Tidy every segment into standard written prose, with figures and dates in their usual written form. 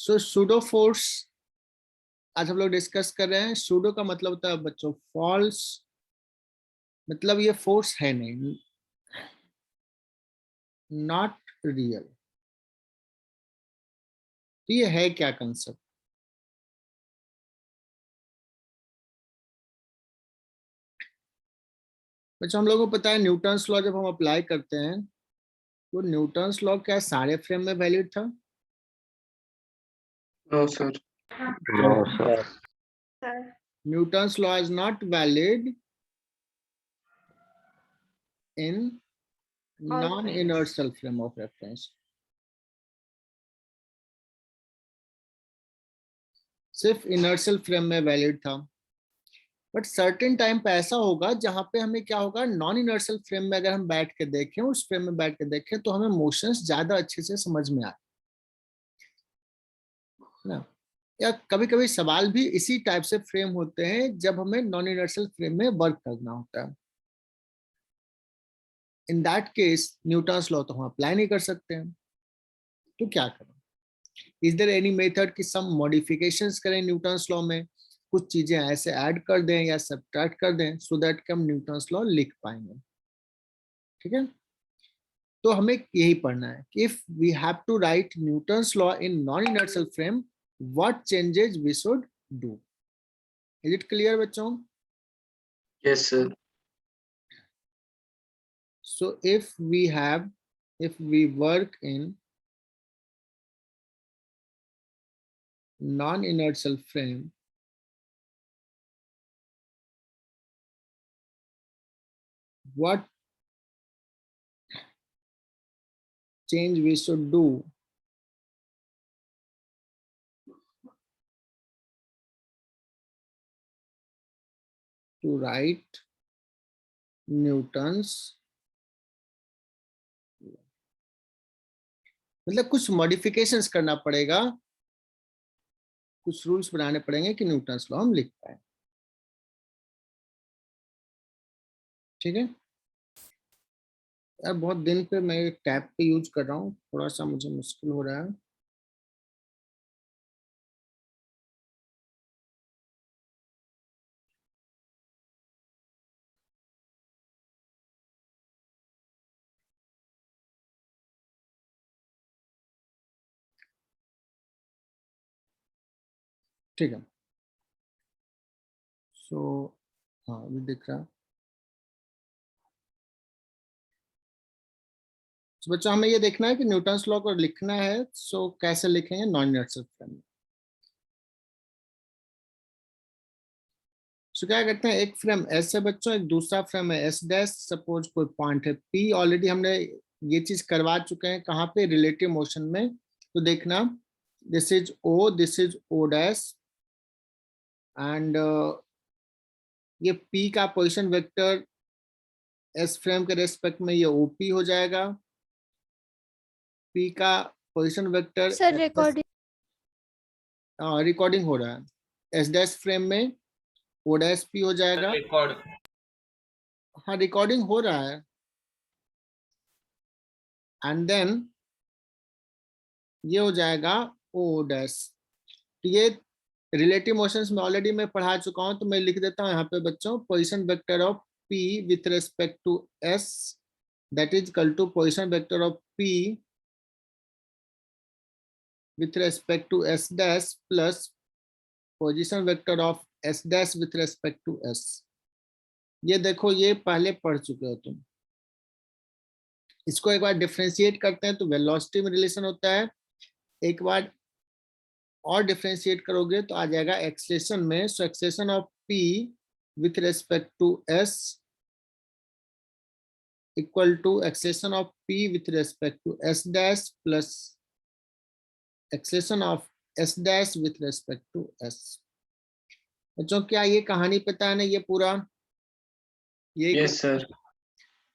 सो pseudo force आज हम लोग डिस्कस कर रहे हैं। सूडो का मतलब होता है बच्चों फॉल्स, मतलब ये फोर्स है नहीं, नॉट रियल। तो ये है क्या कंसेप्ट? बच्चों हम लोगों को पता है न्यूटन्स लॉ जब हम अप्लाई करते हैं तो न्यूटन्स लॉ क्या सारे फ्रेम में वैलिड था? No sir. No, sir. Newton's law is not valid in non-inertial frame of reference. सिर्फ इनर्शियल फ्रेम में वैलिड था, बट सर्टेन टाइम पे ऐसा होगा जहां पे हमें क्या होगा, नॉन इनर्शियल फ्रेम में अगर हम बैठ के देखें, उस फ्रेम में बैठ के देखें तो हमें मोशंस ज्यादा अच्छे से समझ में आए ना। या कभी कभी सवाल भी इसी टाइप से फ्रेम होते हैं जब हमें नॉन इनर्शियल फ्रेम में वर्क करना होता है। In that case Newton's law तो हम अप्लाई नहीं कर सकते हैं, तो क्या करें? इज देयर एनी मेथड कि सम मॉडिफिकेशंस करें न्यूटन्स लॉ में, कुछ चीजें ऐसे ऐड कर दें या सब्ट्रैक्ट कर दें सो दैट कि हम न्यूटन्स लॉ लिख पाएंगे। ठीक है, तो हमें यही पढ़ना है कि if we have to write Newton's law in non inertial frame what changes we should do. Is it clear बच्चों? Yes sir. So if we work in non-inertial frame, what change we should do to write Newton's, मतलब कुछ modifications करना पड़ेगा, कुछ rules बनाने पड़ेंगे कि Newton's law हम लिख पाए। ठीक है यार, बहुत दिन पे मैं टैब पे यूज कर रहा हूँ, थोड़ा सा मुझे मुश्किल हो रहा है। ठीक है, सो हाँ ये दिख रहा है। तो बच्चों हमें ये देखना है कि न्यूटन्स लॉ को लिखना है, सो कैसे लिखेंगे नॉन इनर्शियल फ्रेम में। सो क्या करते हैं, एक फ्रेम एस है बच्चों, एक दूसरा फ्रेम है एस डैश। सपोज कोई पॉइंट है पी, ऑलरेडी हमने ये चीज करवा चुके हैं कहाँ पे, रिलेटिव मोशन में। तो देखना this is O, this is O dash, and ये पी का पोजिशन वेक्टर एस फ्रेम के रेस्पेक्ट में ये ओपी हो जाएगा। पी का position vector sir recording recording हो रहा है, एस डैश फ्रेम में ओ डैश पी हो जाएगा। रिकॉर्ड। हाँ रिकॉर्डिंग हो रहा है। एंड देन ये हो जाएगा ओ डैश। तो ये रिलेटिव मोशंस में ऑलरेडी मैं पढ़ा चुका हूं, तो मैं लिख देता हूं यहाँ पे बच्चों, position vector of P with respect to S that is equal to position vector of P with respect to S dash plus position vector of S dash with respect to S. ये देखो ये पहले पढ़ चुके हो तुम। इसको एक बार डिफरेंशिएट करते हैं तो वेलोसिटी में रिलेशन होता है, एक बार और डिफरेंशिएट करोगे तो आ जाएगा एक्सेलेरेशन में। So acceleration of P with respect to S equal to acceleration of P with respect to S dash plus acceleration of S dash with respect to S. बच्चों क्या ये कहानी पता है ना, ये पूरा ये यस सर।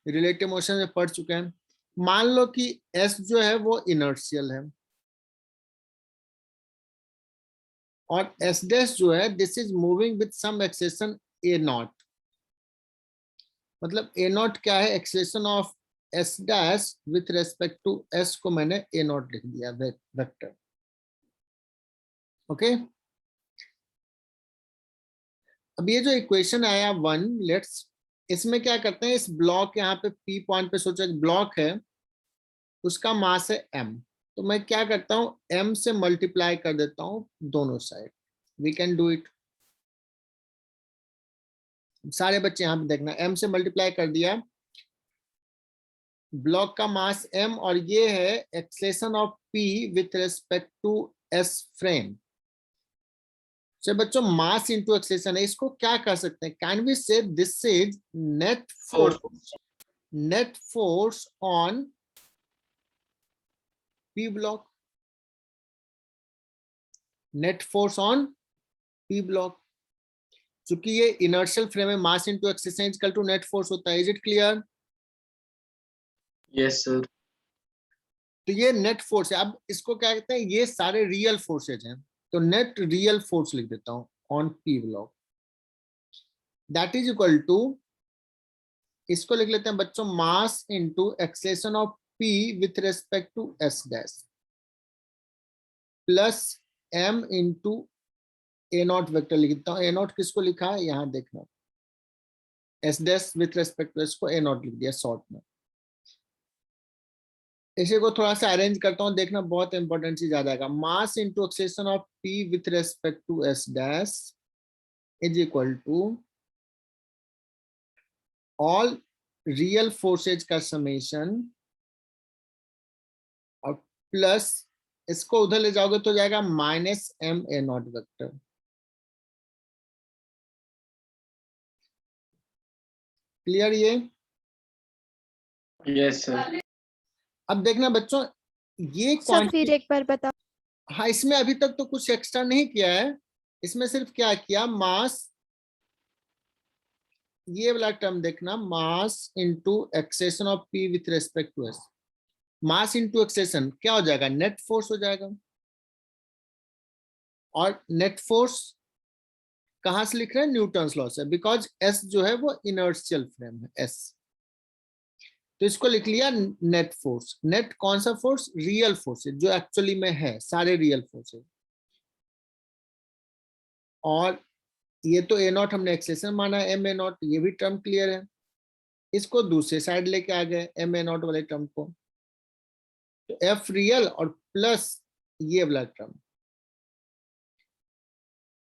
रिलेटिव मोशन में पढ़ चुके हैं। मान लो कि एस जो है वो इनर्शियल है और एस डैश जो है this is moving with some acceleration a naught. मतलब ए नॉट क्या है, acceleration of S dash with respect to S को मैंने ए नॉट लिख दिया वेक्टर। ओके, अब ये जो इक्वेशन आया 1, लेट्स इसमें क्या करते हैं, इस ब्लॉक यहाँ पे P पॉइंट पे सोचो एक ब्लॉक है, उसका मास है m, तो मैं क्या करता हूँ m से मल्टीप्लाई कर देता हूँ दोनों side. We can do it, सारे बच्चे यहाँ पे देखना, m से मल्टीप्लाई कर दिया, ब्लॉक का मास m और ये है acceleration of p with respect to s frame. तो बच्चों मास इनटू एक्सेलेरेशन है, इसको क्या कर सकते हैं, can we say this is net force on p block, net force on p block, चूंकि ये इनर्शियल फ्रेम है, mass into acceleration equal to net force होता है। Is it clear? Yes sir. तो ये नेट फोर्स है। अब इसको क्या कहते हैं, ये सारे रियल फोर्सेज हैं, तो नेट रियल फोर्स लिख देता हूं on p block, that is equal to, इसको लिख लेते हैं बच्चों mass into acceleration of p with respect to s dash plus m into A naught vector लिख देता हूं। ए नॉट किसको लिखा है, यहां देखना, s dash with respect to s को ए नॉट लिख दिया शॉर्ट में। इसे को थोड़ा सा अरेंज करता हूं, देखना बहुत इंपॉर्टेंट चीज आ जाएगा, mass into acceleration of p with respect to s dash is equal to all real forces का समेशन और प्लस इसको उधर ले जाओगे तो जाएगा minus m A naught vector. Clear ये? Yes sir. अब देखना बच्चों ये सर क्वांटिटी, फिर एक बार बताओ। हाँ इसमें अभी तक तो कुछ एक्स्ट्रा नहीं किया है, इसमें सिर्फ क्या किया, मास, ये वाला टर्म देखना, mass into acceleration of p with respect to s, mass into acceleration क्या हो जाएगा, नेट फोर्स हो जाएगा। और नेट फोर्स कहां से लिख रहे हैं, न्यूटन्स लॉ से, बिकॉज s जो है वो इनर्शियल फ्रेम है s, तो इसको लिख लिया नेट फोर्स। नेट कौन सा फोर्स, रियल फोर्स है, जो एक्चुअली में है, सारे रियल फोर्स है। और ये तो ए नॉट हमने एक्सेलेरेशन माना, एम ए नॉट, ये भी टर्म क्लियर है। इसको दूसरे साइड लेके आ गए एम ए नॉट वाले टर्म को, तो एफ रियल और प्लस ये वाला टर्म।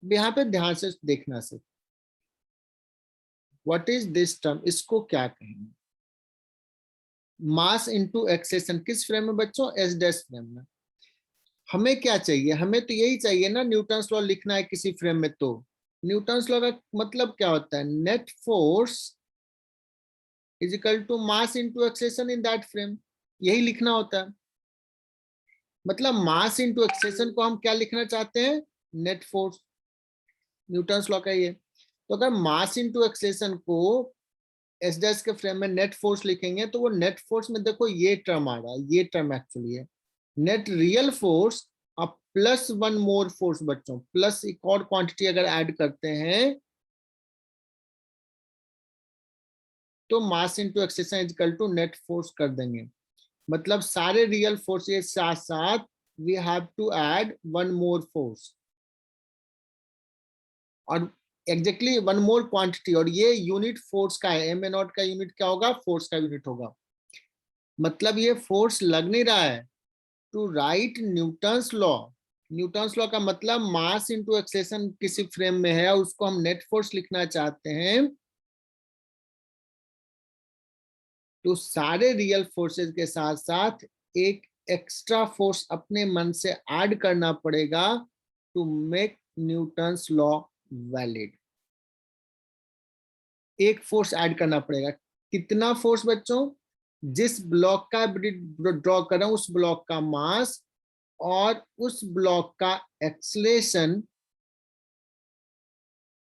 यहाँ पे ध्यान से देखना सिर्फ, व्हाट इज दिस टर्म, इसको क्या कहेंगे, मास इनटू एक्सेलेरेशन किस फ्रेम में बच्चों, एस डैश फ्रेम में। हमें क्या चाहिए, हमें तो यही चाहिए ना, न्यूटन्स लॉ लिखना है किसी फ्रेम में, तो न्यूटन्स लॉ का मतलब क्या होता है, net force is equal to mass into acceleration in that frame, यही लिखना होता है। मतलब मास इनटू एक्सेलेरेशन को हम क्या लिखना चाहते हैं, नेट फोर्स, न्यूटन्स लॉ का ये। तो अगर मास इनटू एक्सेलेरेशन को एस डैश के फ्रेम में नेट फोर्स लिखेंगे, तो वो नेट फोर्स में देखो ये टर्म आ रहा है, ये टर्म एक्चुअली है नेट रियल फोर्स, अब प्लस वन मोर फोर्स बच्चों, प्लस एक और क्वांटिटी अगर ऐड करते हैं तो mass into acceleration is equal to net force कर देंगे। मतलब सारे रियल फोर्स के साथ साथ we have to add one more force, और एग्जैक्टली वन मोर क्वांटिटी, और ये यूनिट फोर्स का है, एम ए नॉट का यूनिट क्या होगा, फोर्स का यूनिट होगा। मतलब ये फोर्स लग नहीं रहा है, to write Newton's law, Newton's law का मतलब मास इनटू एक्सेलेरेशन किसी फ्रेम में है, उसको हम नेट फोर्स लिखना चाहते हैं, तो सारे रियल फोर्सेस के साथ साथ एक एक्स्ट्रा फोर्स अपने मन से ऐड करना पड़ेगा to make Newton's law valid. एक फोर्स ऐड करना पड़ेगा, कितना फोर्स बच्चों, जिस ब्लॉक का ड्रॉ कर रहा हूं उस ब्लॉक का मास और उस ब्लॉक का एक्सेलेरेशन,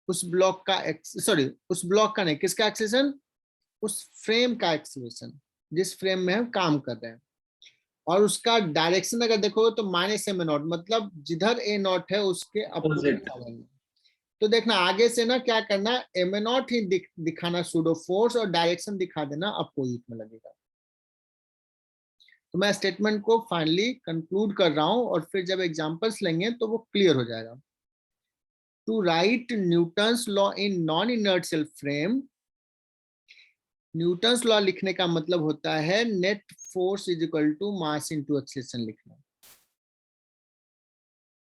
उस ब्लॉक का सॉरी उस ब्लॉक का नहीं, किसका एक्सेलेरेशन, उस फ्रेम का एक्सेलेरेशन जिस फ्रेम में हम काम कर रहे हैं। और उसका डायरेक्शन अगर देखोगे तो माइनस एम ए नॉट, मतलब जिधर ए नॉट है उसके अपोजिट। तो देखना आगे से ना क्या करना, एम ए नॉट ही दिखाना सूडो फोर्स, और डायरेक्शन दिखा देना अपोजिट में लगेगा। तो मैं स्टेटमेंट को फाइनली कंक्लूड कर रहा हूं और फिर जब एग्जांपल्स लेंगे तो वो क्लियर हो जाएगा। To write Newton's law in non inertial frame, Newton's law लिखने का मतलब होता है net force is equal to mass into acceleration लिखना।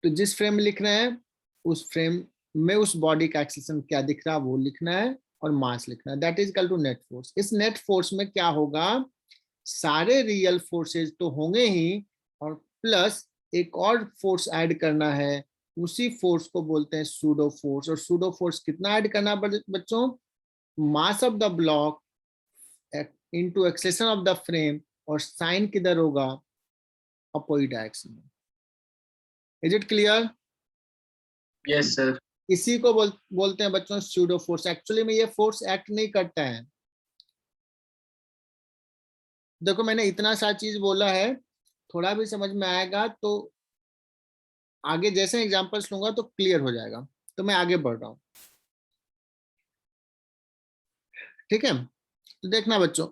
तो जिस फ्रेम में लिख रहे हैं उस फ्रेम में उस बॉडी का एक्सेलरेशन क्या दिख रहा है वो लिखना है और मास लिखना है, that is equal to net force. इस नेट फोर्स में क्या होगा, सारे रियल फोर्सेज तो होंगे ही और प्लस एक और फोर्स ऐड करना है, उसी फोर्स को बोलते हैं सूडो फोर्स। और सूडो फोर्स कितना ऐड करना है बच्चों, मास of the block into acceleration of the frame, और साइन किधर होगा, अपोजिट डायरेक्शन में। Is it clear? Yes sir. इसी को बोलते हैं बच्चों सूडो फोर्स। एक्चुअली में ये फोर्स एक्ट नहीं करता है। देखो मैंने इतना सा चीज बोला है, थोड़ा भी समझ में आएगा तो आगे जैसे एग्जांपल्स लूंगा तो क्लियर हो जाएगा। तो मैं आगे बढ़ रहा हूं, ठीक है। तो देखना बच्चों,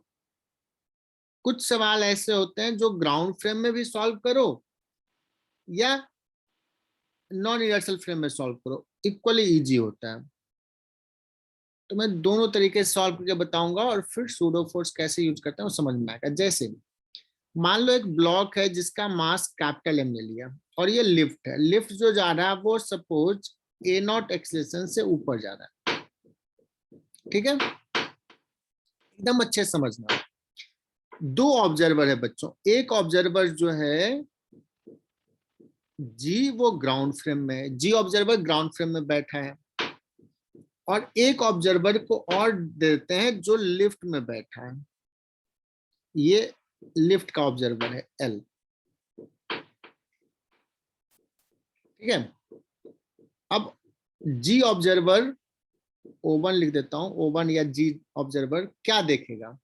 कुछ सवाल ऐसे होते हैं जो ग्राउंड फ्रेम में भी सॉल्व करो या नॉन इनर्शियल फ्रेम में सॉल्व करो, इक्वली इजी होता है। तो मैं दोनों तरीके से सॉल्व करके बताऊंगा और फिर सूडो फोर्स कैसे यूज करते हैं वो समझ में आएगा। जैसे मान लो एक ब्लॉक है जिसका मास कैपिटल एम ले लिया और ये लिफ्ट है, लिफ्ट जो जा रहा है वो सपोज ए नॉट एक्सेलरेशन से ऊपर जा रहा है, ठीक है, एकदम अच्छे से समझना। दो ऑब्जर्वर है बच्चों, एक ऑब्जर्वर जो है जी वो ग्राउंड फ्रेम में, जी ऑब्जर्वर ग्राउंड फ्रेम में बैठा है, और एक ऑब्जर्वर को और देते हैं जो लिफ्ट में बैठा है, ये लिफ्ट का ऑब्जर्वर है एल, ठीक है। अब जी ऑब्जर्वर O1 लिख देता हूं, O1 या जी ऑब्जर्वर क्या देखेगा,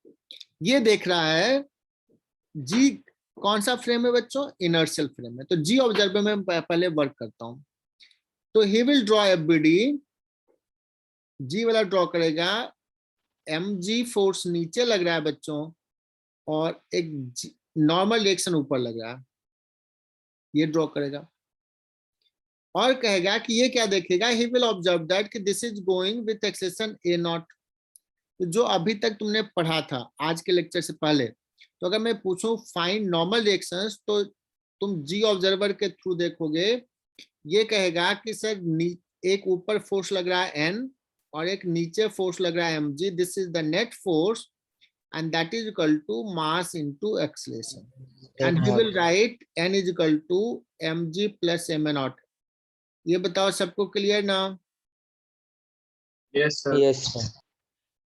ये देख रहा है जी कौन सा फ्रेम है बच्चों, इनर्शियल फ्रेम है। तो जी ऑब्जर्वर में पहले वर्क करता हूं, तो ही विल ड्रॉ एफबीडी, जी वाला ड्रॉ करेगा, एम जी फोर्स नीचे लग रहा है बच्चों और एक नॉर्मल रिएक्शन ऊपर लग रहा है, ये ड्रॉ करेगा और कहेगा कि ये क्या देखेगा, ही विल ऑब्जर्व दैट कि this is going with acceleration A not. तो जो अभी तक तुमने पढ़ा था आज के लेक्चर से पहले, तो अगर मैं पूछूं फाइंड नॉर्मल रिएक्शंस तो तुम जी ऑब्जर्वर के थ्रू देखोगे, ये कहेगा कि सर एक ऊपर फोर्स लग रहा है एन और एक नीचे फोर्स लग रहा है M G, this is the net force and that is equal to mass into acceleration, and he will write n is equal to mg plus ma naught। ये बताओ सबको क्लियर ना? Yes sir. Yes sir.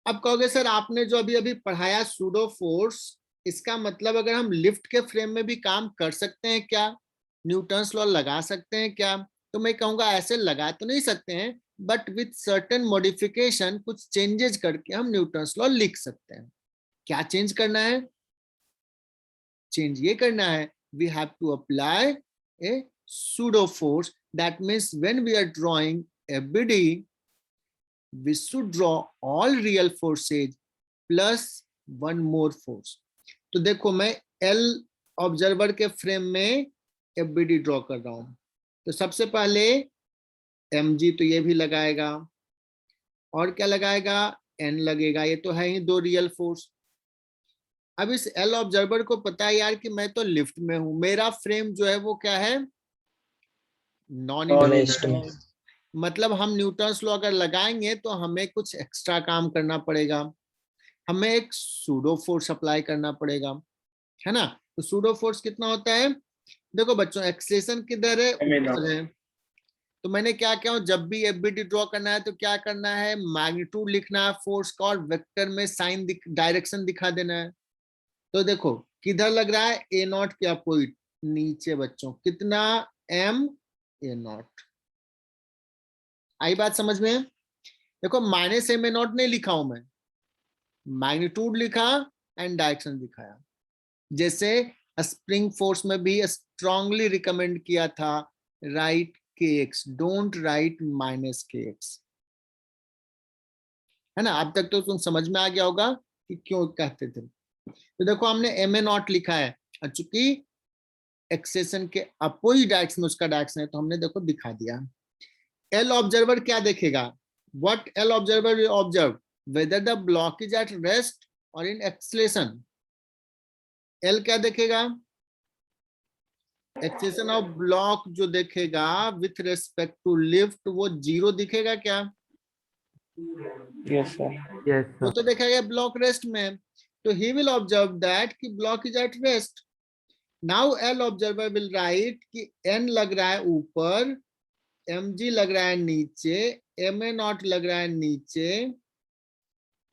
अब कहोगे sir आपने जो अभी अभी पढ़ाया सूडो फोर्स, इसका मतलब अगर हम लिफ्ट के फ्रेम में भी काम कर सकते हैं क्या, न्यूटन्स लॉ लगा सकते हैं क्या? तो मैं कहूंगा ऐसे लगा तो नहीं सकते हैं, बट विथ सर्टेन मॉडिफिकेशन, कुछ चेंजेस करके हम न्यूटन्स लॉ लिख सकते हैं। क्या चेंज करना है? चेंज ये करना है, we have to apply a pseudo force, that means when we are drawing a BD we should draw all real forces plus one more force। तो देखो मैं L ऑब्जर्वर के फ्रेम में FBD ड्रॉ कर रहा हूं, तो सबसे पहले mg तो ये भी लगाएगा और क्या लगाएगा, n लगेगा, ये तो है ही दो रियल फोर्स। अब इस L ऑब्जर्वर को पता है यार कि मैं तो लिफ्ट में हूं, मेरा फ्रेम जो है वो क्या है, नॉन इनर्शियल, मतलब हम न्यूटन्स लॉ अगर लगाएंगे तो हमें कुछ एक्स्ट्रा काम करना पड़ेगा, हमें एक सूडो फोर्स अप्लाई करना पड़ेगा, है ना। तो सूडो फोर्स कितना होता है, देखो बच्चों एक्सेलरेशन किधर है, ऊपर है, तो मैंने क्या किया, जब भी एफबीडी ड्रॉ करना है तो क्या करना है, मैग्नीट्यूड लिखना है फोर्स का और वेक्टर में साइन डायरेक्शन दिखा देना है। तो देखो किधर लग रहा है, ए नॉट के अपोजिट नीचे बच्चों, कितना, एम ए नॉट। आई बात समझ में? देखो माइनस एम ए नॉट नहीं लिखा हूं मैं, मैग्नीट्यूड लिखा एंड डायरेक्शन दिखाया। जैसे स्प्रिंग फोर्स में भी स्ट्रांगली रिकमेंड किया था, राइट के एक्स, डोंट राइट माइनस के एक्स, है ना। अब तक तो तुम समझ में आ गया होगा कि क्यों कहते थे। तो देखो हमने एम ए नॉट लिखा है, और चूंकि एक्सेशन के अपोजिट डायरेक्शन में उसका डायरेक्शन है तो हमने देखो दिखा दिया। एल ऑब्जर्वर क्या देखेगा? What L observer will observe whether the block is at rest और इन एक्सलेशन। एल क्या देखेगा? एक्सेशन ऑफ ब्लॉक जो देखेगा विथ रेस्पेक्ट टू लिफ्ट वो 0 दिखेगा क्या? Yes, sir. वो तो देखेगा ब्लॉक रेस्ट में, तो ही विल ऑब्जर्व दैट कि block is at rest. Now L observer will write कि एन लग रहा है ऊपर, mg लग रहा है नीचे, ma0 लग रहा है नीचे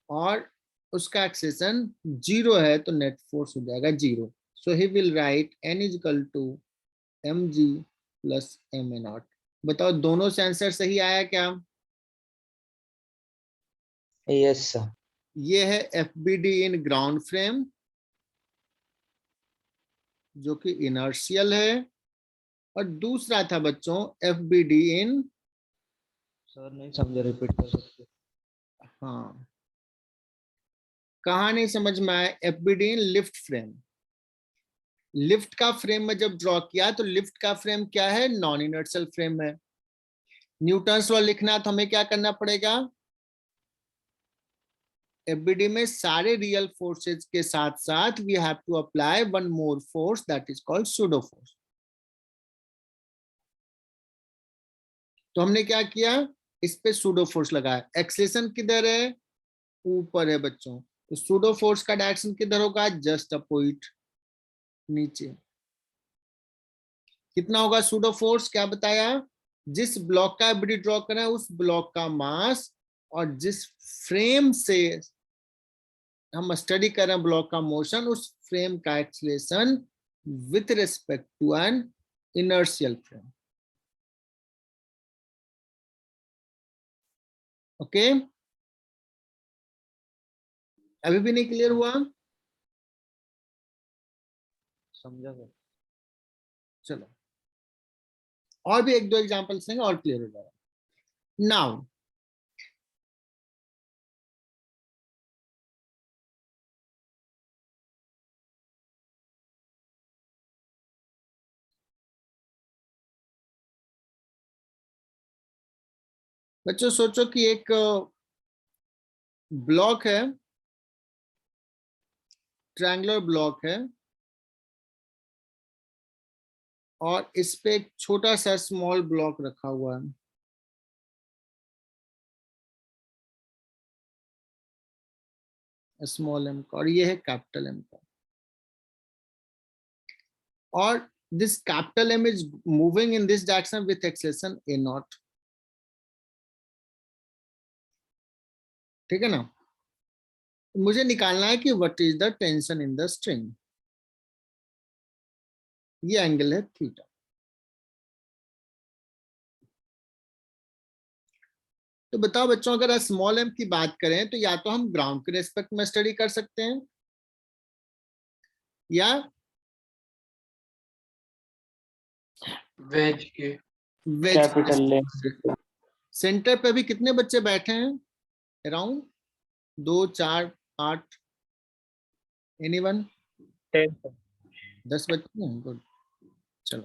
और उसका एक्सेशन 0 है तो नेट फोर्स हो जाएगा 0। So he will write n is equal to mg plus ma0। बताओ दोनों से आंसर सही आया क्या? Yes, sir. ये है FBD इन ग्राउंड फ्रेम जो कि इनर्शियल है, और दूसरा था बच्चों FBD इन, सर नहीं समझे, रिपीट कर सकते? हाँ कहा नहीं समझ में आया? FBD in lift frame. Lift का फ्रेम में जब ड्रॉ किया तो लिफ्ट का फ्रेम क्या है? नॉन इनर्शियल फ्रेम है। न्यूटन्स लॉ लिखना है तो हमें क्या करना पड़ेगा? FBD में सारे रियल फोर्सेस के साथ साथ we have to apply one more force that is called pseudo force. तो हमने क्या किया? इस पे सूडो फोर्स लगाया। एक्सेलेरेशन किधर है? ऊपर है बच्चों, तो सूडो फोर्स का डायरेक्शन किधर होगा? जस्ट अपोजिट, नीचे। कितना होगा सूडो फोर्स? क्या बताया? जिस ब्लॉक का FBD ड्रॉ करें उस ब्लॉक का मास और जिस फ्रेम से हम स्टडी कर रहे हैं ब्लॉक का मोशन, उस फ्रेम का acceleration with respect to an inertial frame. Okay, अभी भी नहीं क्लियर हुआ? समझा सर? चलो और भी एक दो एग्जांपल्स लेंगे और क्लियर हो जाएगा। नाउ बच्चों सोचो कि एक ब्लॉक है, ट्रायंगुलर ब्लॉक है, और इस पे एक छोटा सा स्मॉल ब्लॉक रखा हुआ है। स्मॉल m का, और ये है कैपिटल M का, और this capital M is moving in this direction with acceleration a0। ठीक है ना? मुझे निकालना है कि what is the tension in the string. ये एंगल है थीटा। तो बताओ बच्चों, अगर स्मॉल m की बात करें तो या तो हम ग्राउंड के रेस्पेक्ट में स्टडी कर सकते हैं या वेज के वेज। कैपिटल लें। सेंटर पे भी कितने बच्चे बैठे हैं? Around 2 4 8, anyone? 10 10 बच्चे हैं। गुड, चलो।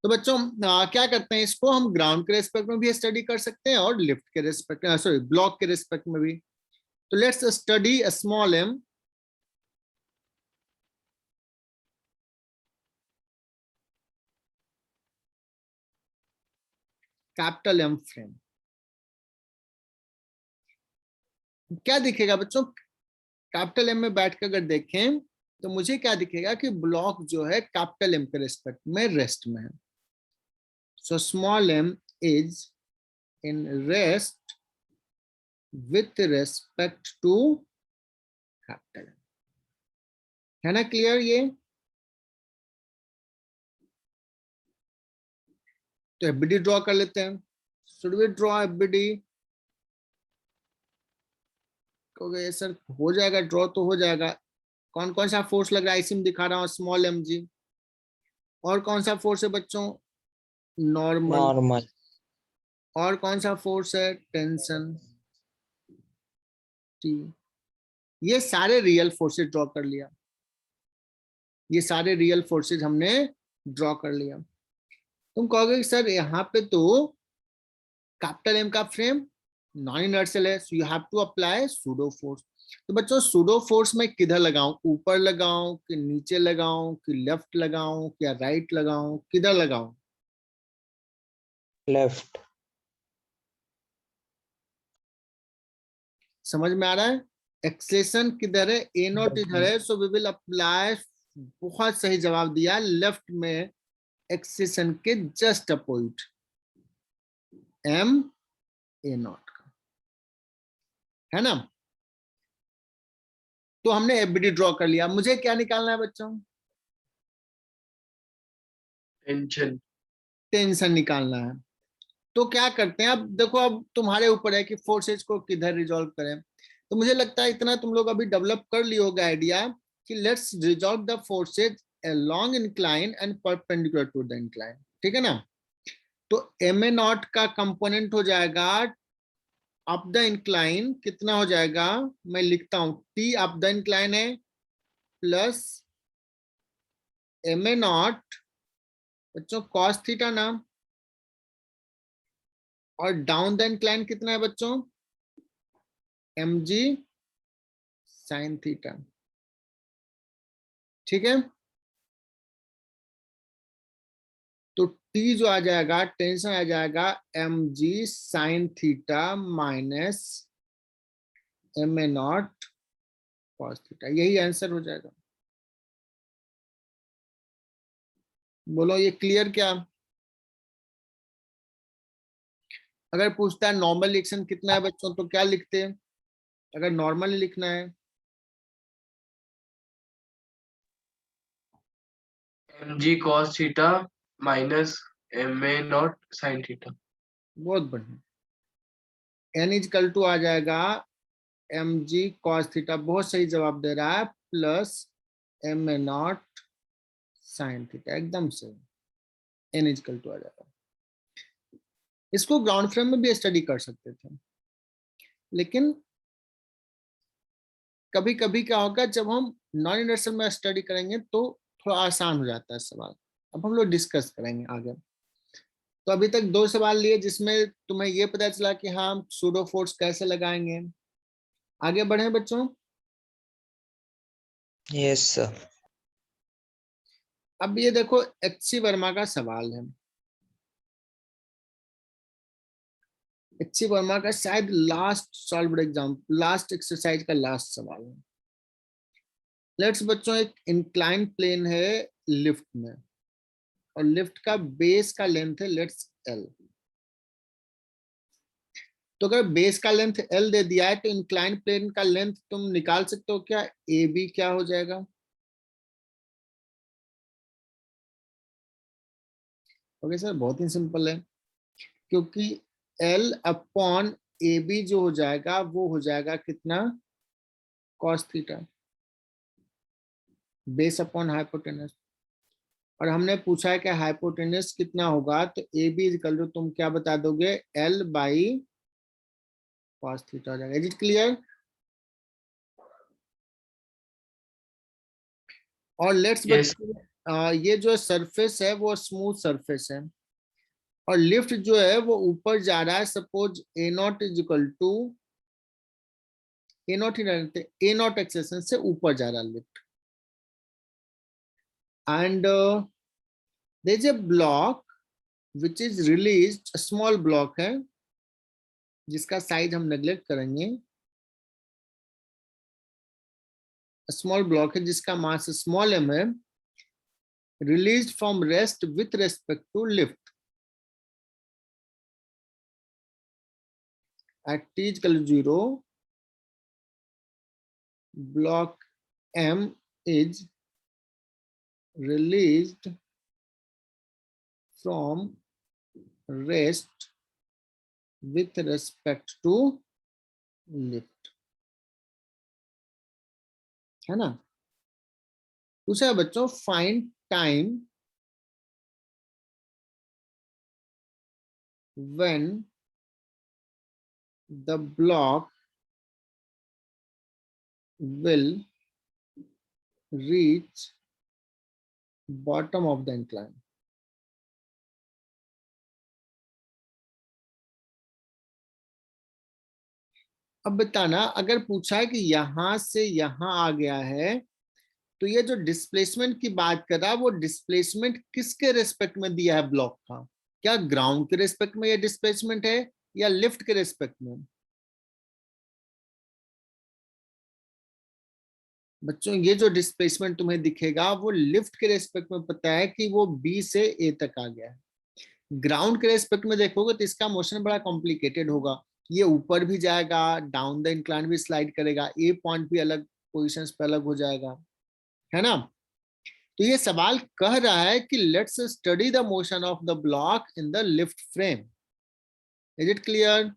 तो बच्चों क्या करते हैं, इसको हम ग्राउंड के रेस्पेक्ट में भी स्टडी कर सकते हैं और लिफ्ट के रेस्पेक्ट, सॉरी ब्लॉक के रेस्पेक्ट में भी। तो let's study small m capital M frame. क्या दिखेगा बच्चों? कैपिटल M में बैठ कर अगर देखें तो मुझे क्या दिखेगा कि ब्लॉक जो है कैपिटल M के रेस्पेक्ट में रेस्ट में है। So small m is in rest with respect to capital M। है ना क्लियर ये? तो FBD ड्रॉ कर लेते हैं। Should we draw FBD? कहोगे सर हो जाएगा ड्रॉ तो हो जाएगा। कौन कौन सा फोर्स लग रहा है इसी में दिखा रहा हूँ, स्मॉल mg। और कौन सा फोर्स है बच्चों? नॉर्मल। नॉर्मल। और कौन सा फोर्स है? Tension T। ये सारे रियल फोर्सेस ड्रॉ कर लिया। ये सारे रियल फोर्सेज हमने ड्रॉ कर लिया। तुम कहोगे कि सर यहाँ पे तो कैपिटल एम का फ्रेम नॉन इनर्शियल है, so you have to apply pseudo force. तो बच्चों सूडो फोर्स मैं किधर लगाऊं, ऊपर लगाऊं कि नीचे लगाऊं कि लेफ्ट लगाऊं या राइट लगाऊं, किधर लगाऊं? लेफ्ट। समझ में आ रहा है? एक्सेलेरेशन किधर है, ए नॉट इधर है, सो वी विल अप्लाई, बहुत सही जवाब दिया, लेफ्ट में एक्सेलेरेशन के just opposite M A naught का, है ना। तो हमने एफबीडी ड्रॉ कर लिया। मुझे क्या निकालना है बच्चों? टेंशन। टेंशन निकालना है। तो क्या करते हैं, अब देखो, अब तुम्हारे ऊपर है कि फोर्सेज को किधर रिजॉल्व करें। तो मुझे लगता है इतना तुम लोग अभी डेवलप कर लिए होगा आइडिया कि let's resolve the forces along incline and perpendicular to the incline, ठीक है ना। तो एम ए नॉट का कंपोनेंट हो जाएगा अप द इंक्लाइन, कितना हो जाएगा, मैं लिखता हूं, टी अप द इंक्लाइन है प्लस एम ए नॉट बच्चों कॉस थीटा ना, और डाउन द इंक्लाइन कितना है बच्चों, एम जी साइन थीटा, ठीक है। तो टी जो आ जाएगा, टेंशन आ जाएगा M G sine theta minus M A naught cos theta, यही आंसर हो जाएगा। बोलो ये क्लियर क्या? अगर पूछता है नॉर्मल रिएक्शन कितना है बच्चों, तो क्या लिखते हैं अगर नॉर्मल लिखना है? M G cos theta minus M A naught sine theta. बहुत बढ़िया, एन इजकल टू आ जाएगा एम जी कॉस थीटा, बहुत सही जवाब दे रहा है, plus M A naught sine theta, एकदम सही, एन इजकल टू आ जाएगा। इसको ग्राउंड फ्रेम में भी स्टडी कर सकते थे, लेकिन कभी कभी क्या होगा जब हम नॉन इनर्शियल में स्टडी करेंगे तो थोड़ा आसान हो जाता है सवाल। अब हम लोग डिस्कस करेंगे आगे। तो अभी तक 2 सवाल लिए जिसमें तुम्हें ये पता चला कि हाँ हम सूडो फोर्स कैसे लगाएंगे। आगे बढ़े बच्चों। Yes sir. अब ये देखो एच.सी. वर्मा का सवाल है। एच.सी. वर्मा का शायद last solved exam, last exercise का लास्ट सवाल है। लेट्स बच्चों, एक इंक्लाइन प्लेन है लिफ्ट में, और लिफ्ट का बेस का लेंथ है लेट्स एल। तो अगर बेस का लेंथ एल दे दिया है तो इंक्लाइन प्लेन का लेंथ तुम निकाल सकते हो क्या, ए बी क्या हो जाएगा? ओके सर, बहुत ही सिंपल है, क्योंकि एल अपॉन ए बी जो हो जाएगा वो हो जाएगा कितना, cos theta, base upon hypotenuse. और हमने पूछा है कि हाइपोटेनस कितना होगा, तो ए बी इक्वल टू तुम क्या बता दोगे, एल बाई कॉस थीटा हो जाएगा। Is it clear? और लेट्स यस। बच्चों, ये जो सरफेस है वो स्मूथ सरफेस है, और लिफ्ट जो है वो ऊपर जा रहा है। Suppose A naught is equal to, A naught ही रहते, ए नॉट एक्सेलेरेशन से ऊपर जा रहा है lift, and there is a block which is released, small block है जिसका साइज हम नेग्लेक्ट करेंगे, स्मॉल ब्लॉक है जिसका मास स्मॉल एम है, released from rest with respect to lift at t equal to 0, block M is released from rest with respect to lift, है ना। पूछा है बच्चों, find time when the block will reach bottom of the incline. अब बताना, अगर पूछा है कि यहां से यहां आ गया है, तो ये जो डिस्प्लेसमेंट की बात कर रहा है, वो डिस्प्लेसमेंट किसके रेस्पेक्ट में दिया है ब्लॉक का? क्या ग्राउंड के रेस्पेक्ट में ये डिस्प्लेसमेंट है या लिफ्ट के रेस्पेक्ट में? बच्चों, ये जो डिस्प्लेसमेंट तुम्हें दिखेगा वो लिफ्ट के रेस्पेक्ट में पता है कि वो बी से ए तक आ गया है। ग्राउंड के रेस्पेक्ट में देखोगे तो इसका मोशन बड़ा कॉम्प्लिकेटेड होगा। ये ऊपर भी जाएगा, डाउन द इंक्लाइन भी स्लाइड करेगा, ए पॉइंट भी अलग पोजिशन पे अलग हो जाएगा, है ना? तो ये सवाल कह रहा है कि let's study the motion of the block in the lift frame. Is it clear?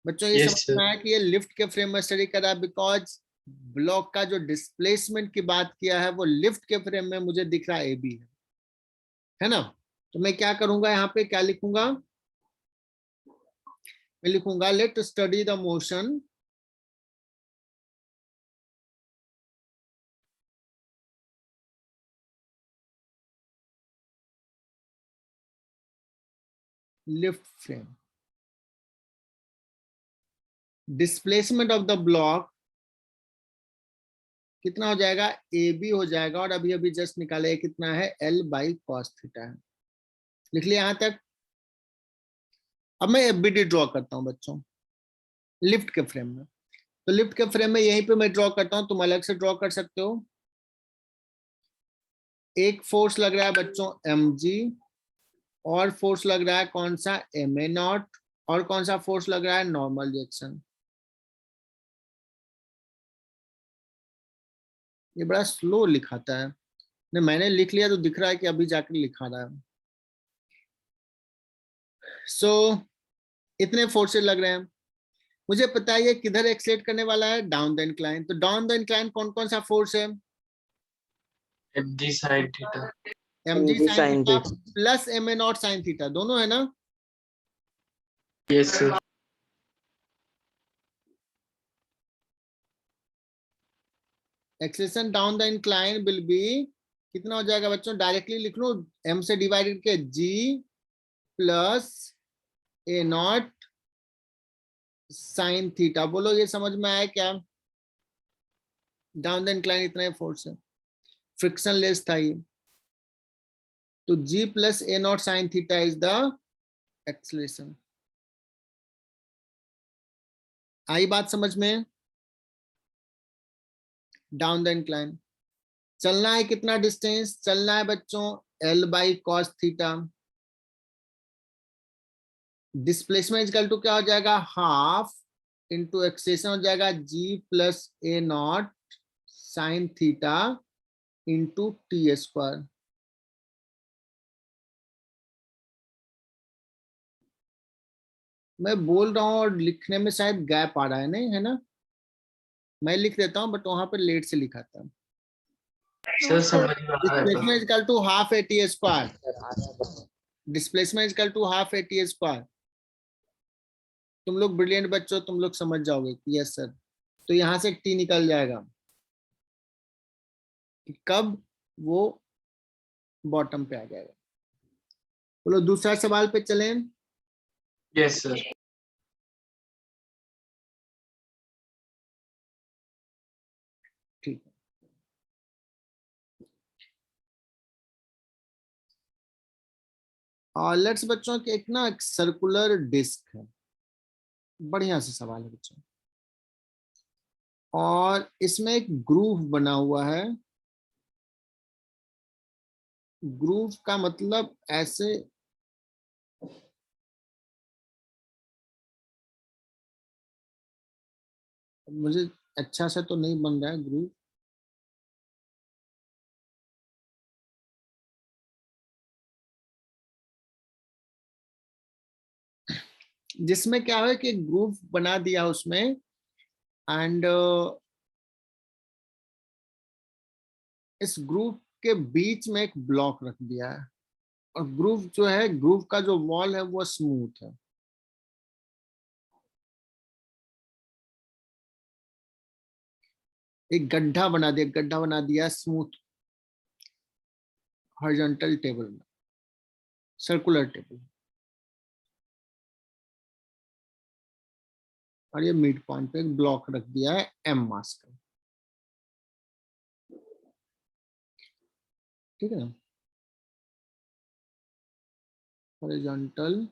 बच्चों, ये Yes, समझ sir. में आया कि ये लिफ्ट के फ्रेम में स्टडी करा, बिकॉज ब्लॉक का जो डिस्प्लेसमेंट की बात किया है वो लिफ्ट के फ्रेम में मुझे दिख रहा है ए बी है ना? तो मैं क्या करूंगा, यहाँ पे क्या लिखूंगा? मैं लिखूंगा let study the motion lift frame. Displacement of the block कितना हो जाएगा? ए बी हो जाएगा, और अभी अभी जस्ट निकाले कितना है? एल बाई कॉस थीटा है। लिख लिया यहां तक? अब मैं एफबीडी ड्रॉ करता हूं बच्चों लिफ्ट के फ्रेम में। तो लिफ्ट के फ्रेम में यहीं पे मैं ड्रॉ करता हूं, तुम अलग से ड्रॉ कर सकते हो। एक फोर्स लग रहा है बच्चों एम जी, और फोर्स लग रहा है कौन सा? एम ए नॉट, और कौन सा फोर्स लग रहा है? Normal reaction. ये बड़ा स्लो लिखाता है। नहीं, मैंने लिख लिया तो दिख रहा है कि अभी जाकर लिखा रहा है। सो इतने फोर्सेस लग रहे हैं। मुझे पता है ये किधर एक्सलेट करने वाला है? Down the incline. तो डाउन द इंक्लाइन कौन कौन सा फोर्स है? FG sin theta. M G MG sine sin theta theta. Plus M A naught sine theta, दोनों है ना? Yes, sir. Acceleration down the incline will be कितना हो जाएगा बच्चों? डायरेक्टली लिख लो, एम से डिवाइडेड के G plus A naught sine theta. बोलो ये समझ में आया क्या? डाउन द इंक्लाइन इतना फोर्स है, फ्रिक्शन लेस था ये। तो G plus A naught sine theta is the acceleration. आई बात समझ में? डाउन द इंक्लाइन चलना है कितना डिस्टेंस? चलना है बच्चों L by cos theta. Displacement equal to क्या हो जाएगा? हाफ इंटू एक्सेलेरेशन हो जाएगा G plus A naught sine theta into T square. मैं बोल रहा हूँ और लिखने में शायद गैप आ रहा है, नहीं है ना? मैं लिख देता हूँ बट वहां पर लेट से लिखा था। Sir, समझ में आ रहा है तो. Displacement equal to half A T square. Sir, आ रहा है. Displacement equal to half A T square. तुम लोग ब्रिलियंट बच्चों, तुम लोग समझ जाओगे कि यस सर। तो यहां से टी निकल जाएगा कब? वो बॉटम पे आ जाएगा। बोलो दूसरा सवाल पे चलें। Yes, sir. ठीक है, और लेट्स बच्चों के एक ना एक सर्कुलर डिस्क है। बढ़िया से सवाल है बच्चों, और इसमें एक ग्रूव बना हुआ है। ग्रूव का मतलब ऐसे मुझे अच्छा सा तो नहीं बन रहा है ग्रूव। जिसमें क्या है कि ग्रूव बना दिया उसमें, एंड इस ग्रूव के बीच में एक ब्लॉक रख दिया है, और ग्रूव जो है, ग्रूव का जो वॉल है वो स्मूथ है। एक गड्ढा बना दिया स्मूथ हॉरिजॉन्टल टेबल में, सर्कुलर टेबल, और ये मिड पॉइंट पे एक ब्लॉक रख दिया है एम मास का, ठीक है ना, हॉरिजॉन्टल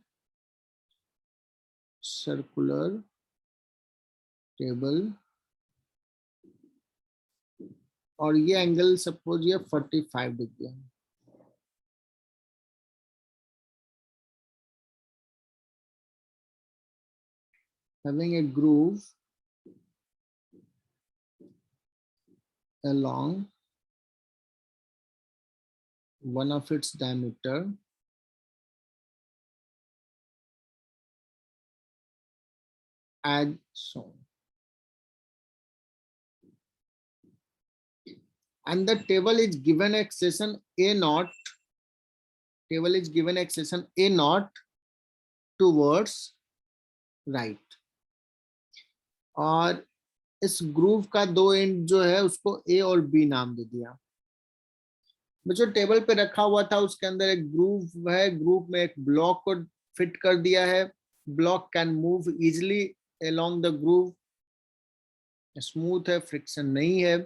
सर्कुलर टेबल, और ये एंगल सपोज ये 45 डिग्री है। Having a groove along one of its diameter as shown, and the table is given extension A naught. Table is given extension A naught towards right, और इस groove का दो and जो है उसको ए और बी नाम दे दिया। जो टेबल पे रखा हुआ था उसके अंदर एक ग्रूव है, ग्रूव में एक ब्लॉक को फिट कर दिया है। Block can move easily along the groove, smooth है, फ्रिक्शन नहीं है।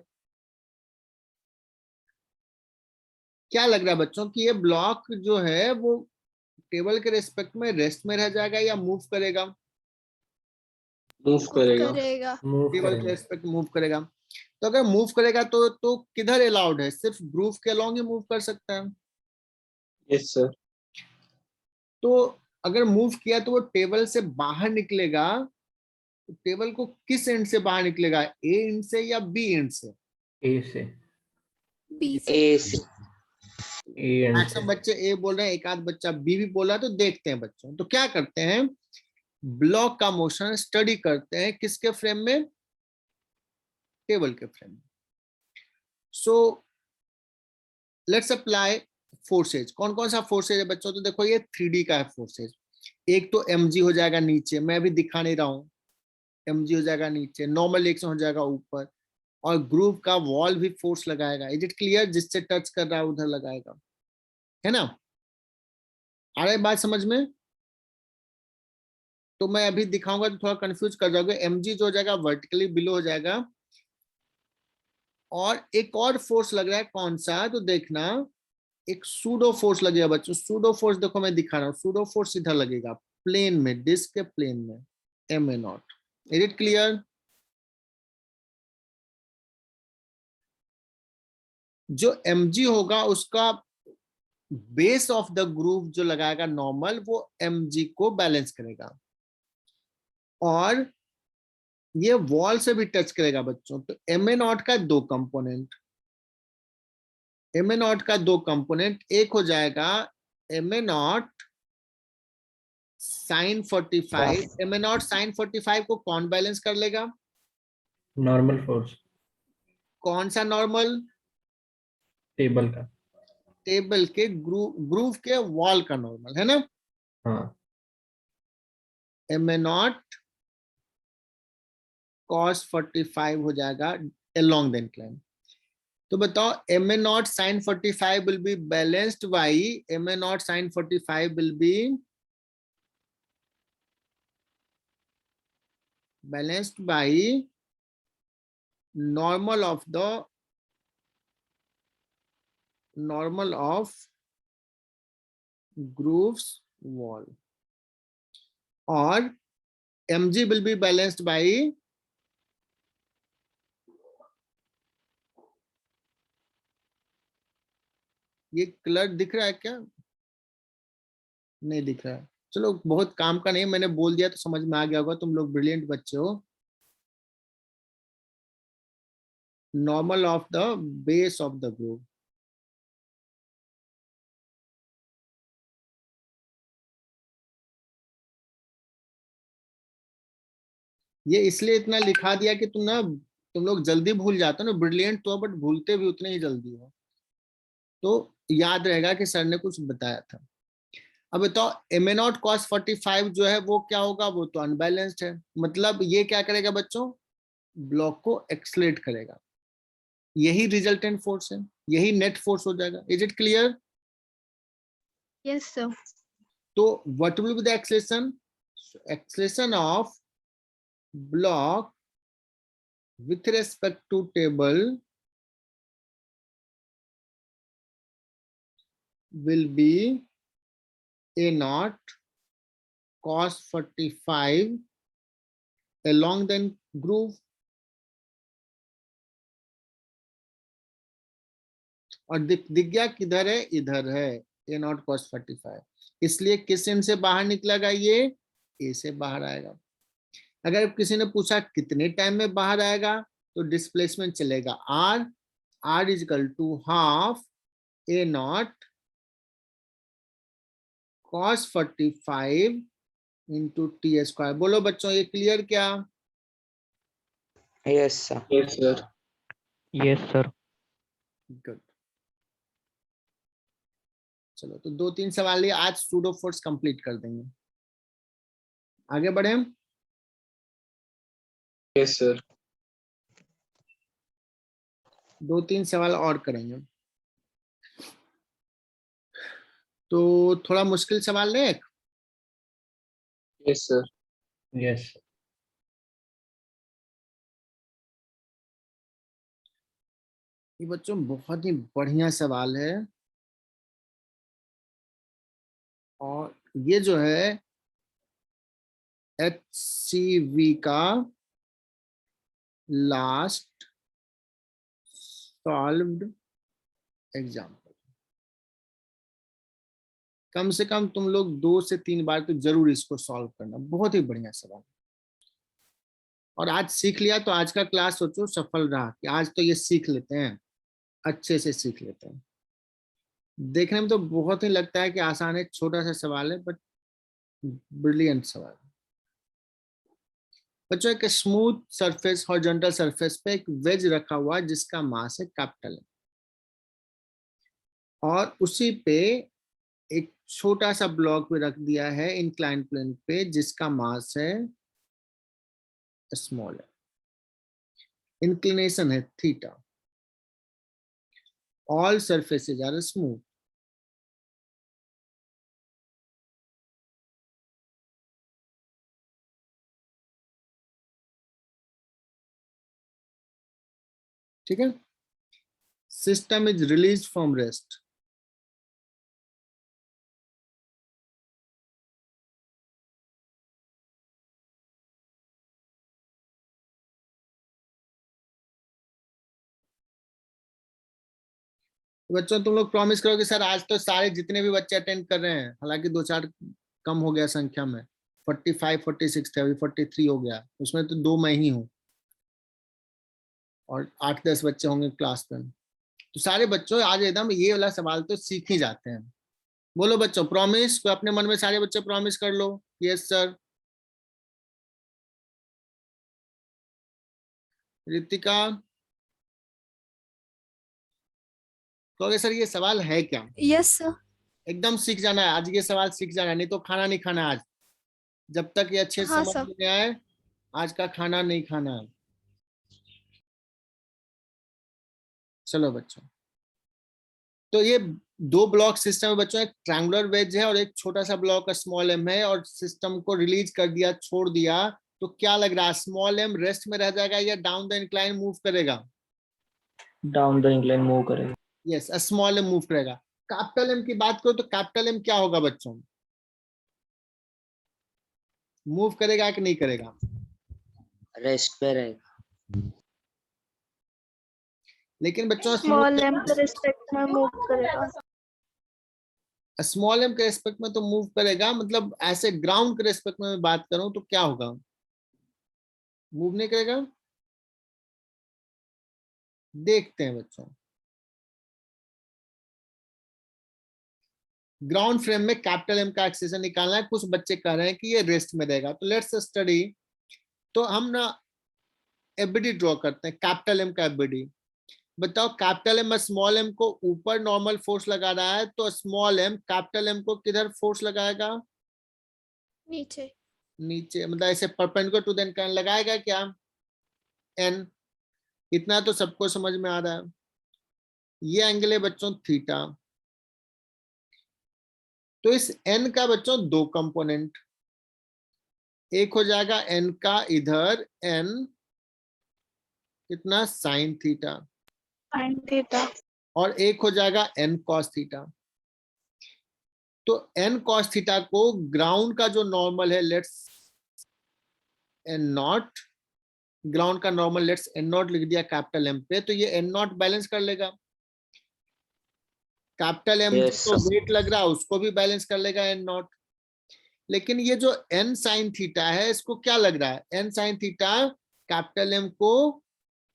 क्या लग रहा है बच्चों कि ये ब्लॉक जो है वो टेबल के रेस्पेक्ट में रेस्ट में रह जाएगा या मूव करेगा? मूव करेगा। टेबल के रेस्पेक्ट मूव करेगा। तो अगर मूव करेगा तो किधर अलाउड है? सिर्फ ग्रूव के अलोंग ही मूव कर सकता है। Yes sir. तो अगर मूव किया तो वो टेबल से बाहर निकलेगा, तो टेबल को किस एंड से बाहर निकलेगा? ए एंड से या बी एंड से? ए से। बी से। ए से। मैक्सिमम बच्चे ए बोल रहे हैं, एक आध बच्चा बी भी बोल रहा है। तो देखते हैं बच्चों, तो क्या करते हैं, ब्लॉक का मोशन स्टडी करते हैं किसके फ्रेम में? टेबल के फ्रेम में। So let's apply forces. कौन कौन सा फोर्सेज है बच्चों? तो देखो ये 3D का है फोर्सेज। एक तो mg हो जाएगा नीचे, मैं अभी दिखा नहीं रहा हूं, mg हो जाएगा नीचे, नॉर्मल रिएक्शन हो जाएगा ऊपर, और ग्रूव का वॉल भी फोर्स लगाएगा। Is it clear? जिससे टच कर रहा है उधर लगाएगा, है ना? आ रहा है बात समझ में? तो मैं अभी दिखाऊंगा तो थोड़ा कंफ्यूज कर जाओगे। mg जो हो जाएगा वर्टिकली बिलो हो जाएगा, और एक और फोर्स लग रहा है, कौन सा? तो देखना, एक सूडो फोर्स लगेगा बच्चों। सूडो फोर्स देखो मैं दिखा रहा हूँ, सूडो फोर्स इधर लगेगा प्लेन में, डिस्क के प्लेन में, ma0। Is it clear? जो mg होगा उसका बेस ऑफ द ग्रूव जो लगाएगा नॉर्मल, वो mg को बैलेंस करेगा, और ये वॉल से भी टच करेगा बच्चों। तो ma0 का दो कंपोनेंट, ma0 का दो कंपोनेंट, एक हो जाएगा ma0 sin 45। ma0 sin 45 को कौन बैलेंस कर लेगा? Normal force. कौन सा नॉर्मल? टेबल का। टेबल के ग्रूव के वॉल का नॉर्मल, है ना? हाँ। ma0 cos 45 हो जाएगा along the incline। तो बताओ ma0 sin 45 will be balanced by, ma0 sin 45 will be balanced by normal of grooves wall, और mg will be balanced by ये कलर दिख रहा है क्या? नहीं दिख रहा है। चलो बहुत काम का नहीं, मैंने बोल दिया तो समझ में आ गया होगा, तुम लोग ब्रिलियंट बच्चे हो। Normal of the base of the groove, ये इसलिए इतना लिखा दिया कि तुम लोग जल्दी भूल जाते हो ना। ब्रिलियंट तो बट भूलते भी उतने ही जल्दी हो, तो याद रहेगा कि सर ने कुछ बताया था। अब बताओ ma0 cos 45 जो है वो क्या होगा? वो तो अनबैलेंस्ड है, मतलब ये क्या करेगा बच्चों? ब्लॉक को एक्सलेट करेगा। यही रिजल्टेंट फोर्स है, यही नेट फोर्स हो जाएगा। Is it clear? Yes, sir. तो what will be the acceleration? Acceleration of block with respect to table will be a naught cos 45 along the groove, और दिख गया किधर है? इधर है, a naught cos 45, इसलिए किस एंड से बाहर निकलेगा? ये ए से बाहर आएगा। अगर किसी ने पूछा कितने टाइम में बाहर आएगा, तो डिस्प्लेसमेंट चलेगा r is equal to half a naught cos 45 into T square. बोलो बच्चों, ये क्लियर क्या? Yes, sir. Yes, sir. Yes, sir. Good. चलो, तो 2-3 सवाल ये आज सूडो फोर्स कंप्लीट कर देंगे। आगे बढ़े हम। Yes, sir. 2-3 सवाल और करेंगे। तो थोड़ा मुश्किल सवाल है एक। Yes, sir. Yes. ये बच्चों बहुत ही बढ़िया सवाल है, और ये जो है HCV का लास्ट सॉल्व्ड एग्जाम्पल। कम से कम तुम लोग 2 से 3 बार तो जरूर इसको सॉल्व करना, बहुत ही बढ़िया सवाल। और आज सीख लिया तो आज का क्लास सोचो सफल रहा, कि आज तो ये सीख लेते हैं, अच्छे से सीख लेते हैं। देखने में तो बहुत ही लगता है कि आसान है, छोटा सा सवाल है, बट ब्रिलियंट सवाल। बच्चों, एक स्मूथ सरफेस, हॉरिजॉन्टल सरफेस पे एक वेज रखा हुआ है जिसका मास है कैपिटल M, और उसी पे एक छोटा सा ब्लॉक भी रख दिया है इंक्लाइंड प्लेन पे जिसका मास है स्मॉल है। इंक्लिनेशन है theta. All surfaces are smooth. ठीक है। System is release from rest. बच्चों, तुम लोग प्रॉमिस करो कि सर आज तो सारे जितने भी बच्चे अटेंड कर रहे हैं, हालांकि 2-4 कम हो गया संख्या में, 45 46 थे, अभी 43 हो गया, उसमें तो 2 मैं ही हूँ, और 8-10 बच्चे होंगे क्लास में। तो सारे बच्चों आज एकदम ये वाला सवाल तो सीख ही जाते हैं। बोलो बच्चों, प्रॉमिस। कोई अपने मन में सारे बच्चे प्रॉमिस कर लो, यस सर। रितिका कहोगे सर ये सवाल है क्या? Yes, sir. एकदम सीख जाना है आज, ये सवाल सीख जाना है, नहीं तो खाना नहीं खाना आज। जब तक ये अच्छे से हाँ, समझ सर। नहीं आए, आज का खाना नहीं खाना है। चलो बच्चों, तो ये 2 ब्लॉक सिस्टम है बच्चों, एक ट्रायंगुलर वेज है और एक छोटा सा ब्लॉक स्मॉल m है, और सिस्टम को रिलीज कर दिया, छोड़ दिया, तो क्या लग रहा है? स्मॉल m रेस्ट में रह जाएगा या डाउन द इंक्लाइन मूव करेगा? Down the incline move करेगा। यस, स्मॉल m मूव करेगा। कैपिटल M की बात करो तो कैपिटल M क्या होगा बच्चों? मूव करेगा कि नहीं करेगा? रेस्ट पे रहेगा। लेकिन बच्चों Small m के रिस्पेक्ट में मूव करेगा। स्मॉल m के रेस्पेक्ट में तो मूव करेगा, मतलब ऐसे ग्राउंड के रेस्पेक्ट में मैं बात करूं तो क्या होगा? मूव नहीं करेगा। देखते हैं बच्चों, ग्राउंड फ्रेम में कैपिटल M का एक्सेशन निकालना है। कुछ बच्चे कह रहे हैं कि ये रेस्ट में रहेगा, तो लेट्स स्टडी। तो हम ना एबीडी ड्रॉ करते हैं, कैपिटल M का एबीडी। बताओ, कैपिटल M स्मॉल m को ऊपर नॉर्मल फोर्स लगा रहा है, तो स्मॉल m कैपिटल M को किधर फोर्स लगाएगा? नीचे। नीचे, मतलब ऐसे परपेंडिकुलर टू द इंक्लाइन लगाएगा क्या? n। इतना तो सबको समझ में आ रहा है। ये एंगल है बच्चों थीटा। तो इस n का बच्चों दो कंपोनेंट, एक हो जाएगा n का इधर n कितना साइन थीटा, Sin theta. और एक हो जाएगा n cos थीटा। तो n cos थीटा को ग्राउंड का जो नॉर्मल है लेट्स n नॉट, ग्राउंड का नॉर्मल लेट्स n नॉट लिख दिया कैपिटल M पे, तो ये n नॉट बैलेंस कर लेगा। कैपिटल M Yes, जो sir. वेट लग रहा है उसको भी बैलेंस कर लेगा n नॉट। लेकिन ये जो n साइन थीटा है इसको क्या लग रहा है, n sine theta capital M को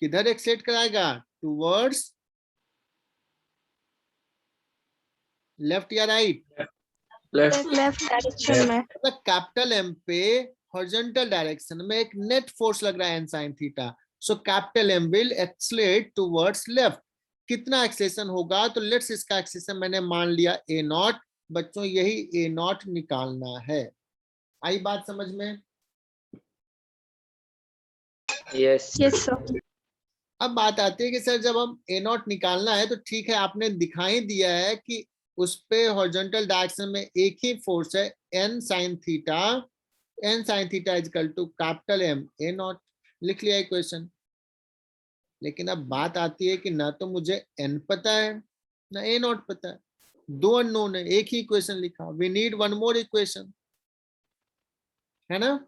किधर एक्सलेट कराएगा, टूवर्ड्स लेफ्ट या राइट, लेफ्ट। Left direction में. मतलब कैपिटल M पे हॉरिजॉन्टल डायरेक्शन में एक नेट फोर्स लग रहा है n sin theta, so capital M will accelerate towards left. कितना एक्सेलेरेशन होगा, तो लेट्स इसका एक्सेलेरेशन मैंने मान लिया a नॉट। बच्चों यही a नॉट निकालना है। आई बात समझ में? Yes. Yes, sir. अब बात आती है कि सर जब हम a नॉट निकालना है तो ठीक है, आपने दिखाई दिया है कि उस पे हॉरिजॉन्टल डायरेक्शन में एक ही फोर्स है n sin theta, n sin theta is equal to capital M a naught, लिख लिया इक्वेशन। लेकिन अब बात आती है कि ना तो मुझे n पता है ना a नॉट पता है, दो अननोन है, एक ही इक्वेशन लिखा, we need one more equation, है ना?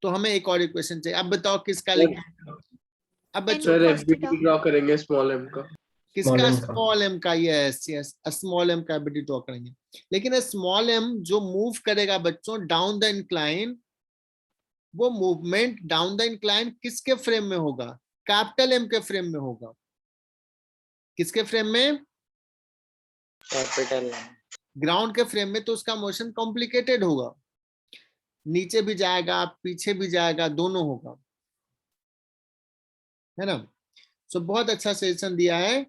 तो हमें एक और इक्वेशन चाहिए। अब बताओ किसका लिखें? अब बच्चों sir cos FBT theta. Draw करेंगे स्मॉल एम का। किसका, m का। स्मॉल m का, यस यस स्मॉल m का एबिलिटी ड्रॉ करेंगे। लेकिन स्मॉल m जो मूव करेगा बच्चों डाउन द इंक्लाइन, वो मूवमेंट डाउन द इंक्लाइन किसके फ्रेम में होगा, कैपिटल M के फ्रेम में होगा। किसके फ्रेम में? Capital M. ग्राउंड के फ्रेम में, तो उसका मोशन कॉम्प्लिकेटेड होगा, नीचे भी जाएगा पीछे भी जाएगा, दोनों होगा, है ना? सो बहुत अच्छा सजेशन दिया है,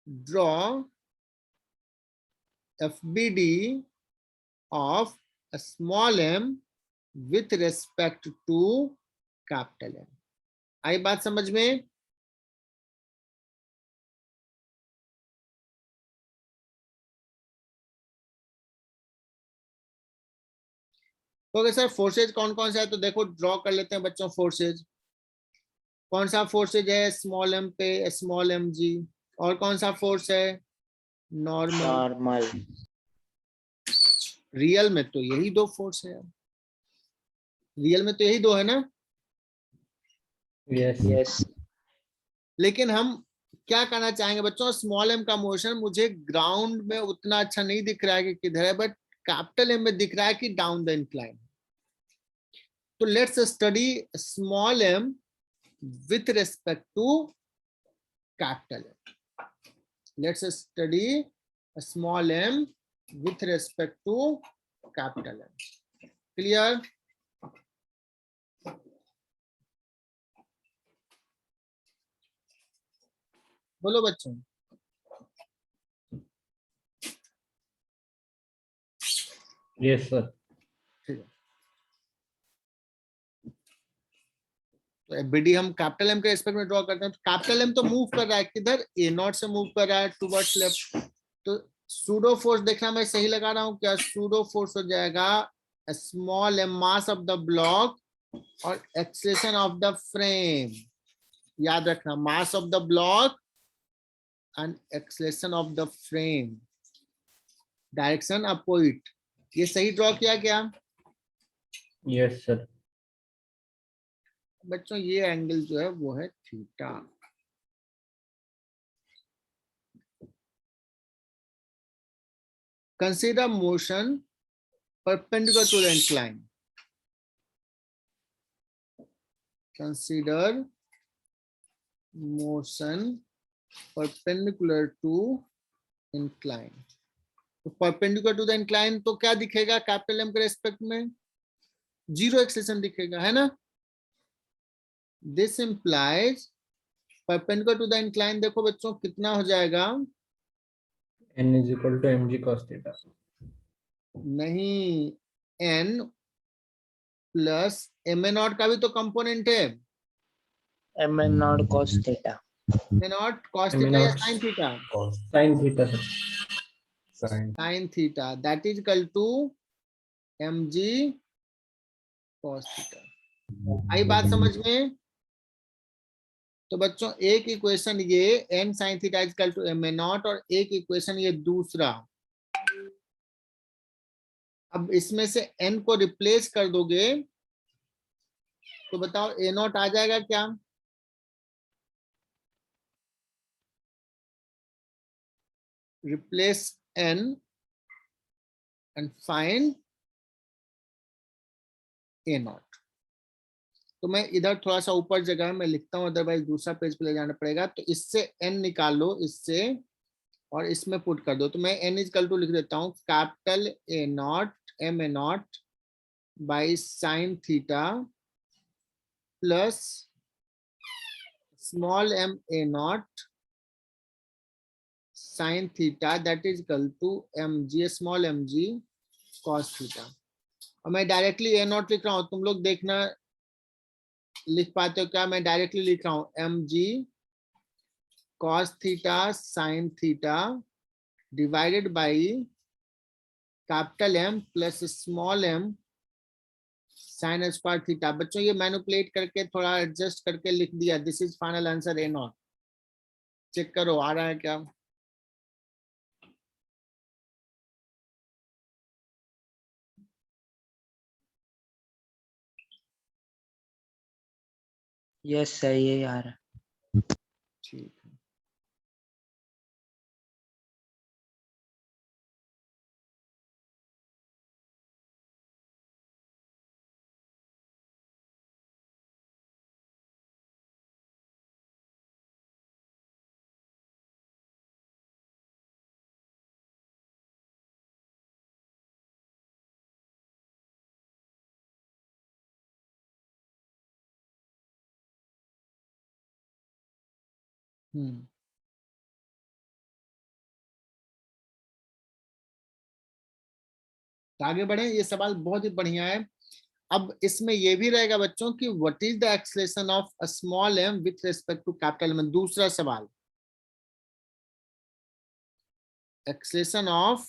draw FBD of a small m with respect to capital M। आई बात समझ में? तो सर फोर्सेज कौन कौन सा है, तो देखो ड्रॉ कर लेते हैं बच्चों फोर्सेज। कौन सा फोर्सेज है स्मॉल m पे, स्मॉल mg, और कौन सा फोर्स है नॉर्मल। Normal. रियल में तो यही दो फोर्स है, रियल में तो यही दो है ना। Yes. Yes. लेकिन हम क्या करना चाहेंगे बच्चों, स्मॉल m का मोशन मुझे ग्राउंड में उतना अच्छा नहीं दिख रहा है कि किधर है, बट कैपिटल M में दिख रहा है कि डाउन द इंक्लाइन। तो let's study small m with respect to capital M। Let's study small m with respect to capital M। Clear? बोलो बच्चों। Yes, sir. ठीक है, तो एफबीडी हम कैपिटल एम के रेस्पेक्ट में ड्रॉ करते हैं। तो कैपिटल एम तो मूव कर रहा है किधर, ए नॉट से मूव कर रहा है टुवर्ड्स लेफ्ट। तो सूडो फोर्स देखना मैं सही लगा रहा हूं क्या, सूडो फोर्स हो जाएगा small M mass of the block और एक्सेलेरेशन ऑफ द फ्रेम। याद रखना, mass of the block and acceleration of the frame, direction opposite. ये सही ड्रॉ किया क्या Yes, sir. बच्चों? ये एंगल जो है वो है theta. Consider motion perpendicular to the incline. Consider motion perpendicular to incline. तो परपेंडिकुलर टू द इंक्लाइन तो क्या दिखेगा कैपिटल एम के रेस्पेक्ट में, जीरो एक्सेलेरेशन दिखेगा, है ना। This implies perpendicular to the incline, देखो बच्चों कितना हो जाएगा, N is equal to mg cos theta. नहीं, n plus M A naught का भी तो कंपोनेंट है, M and not cos theta. M A naught cos theta या sine theta, Sin theta, sir. Sine theta, that is equal to M G cos theta. आई बात समझ में? तो बच्चों एक इक्वेशन ये n sin theta is equal to M A naught, और एक इक्वेशन ये दूसरा। अब इसमें से n को रिप्लेस कर दोगे तो बताओ ए नॉट आ जाएगा क्या? Replace n and find A not. तो मैं इधर थोड़ा सा ऊपर जगह में लिखता हूं, अदरवाइज दूसरा पेज पे ले जाना पड़ेगा। तो इससे n निकालो इससे और इसमें पुट कर दो। तो मैं n इक्वल टू लिख देता हूं capital A naught M A naught by sine theta plus small M A naught sine theta, that is equal to M G small M G cos theta. और मैं directly A not लिख रहा हूं, तुम लोग देखना लिख पाते हो क्या? मैं डायरेक्टली लिख रहा हूं M G cos theta sine theta divided by capital M plus small M sine square theta. बच्चों ये मैनिपुलेट करके थोड़ा एडजस्ट करके लिख दिया। This is final answer A naught. Check करो आ रहा है क्या? Yes, सही है यार. ठीक है। तो आगे बढ़े। ये सवाल बहुत ही बढ़िया है। अब इसमें ये भी रहेगा बच्चों कि what is the acceleration of a small M with respect to capital M. दूसरा सवाल, acceleration of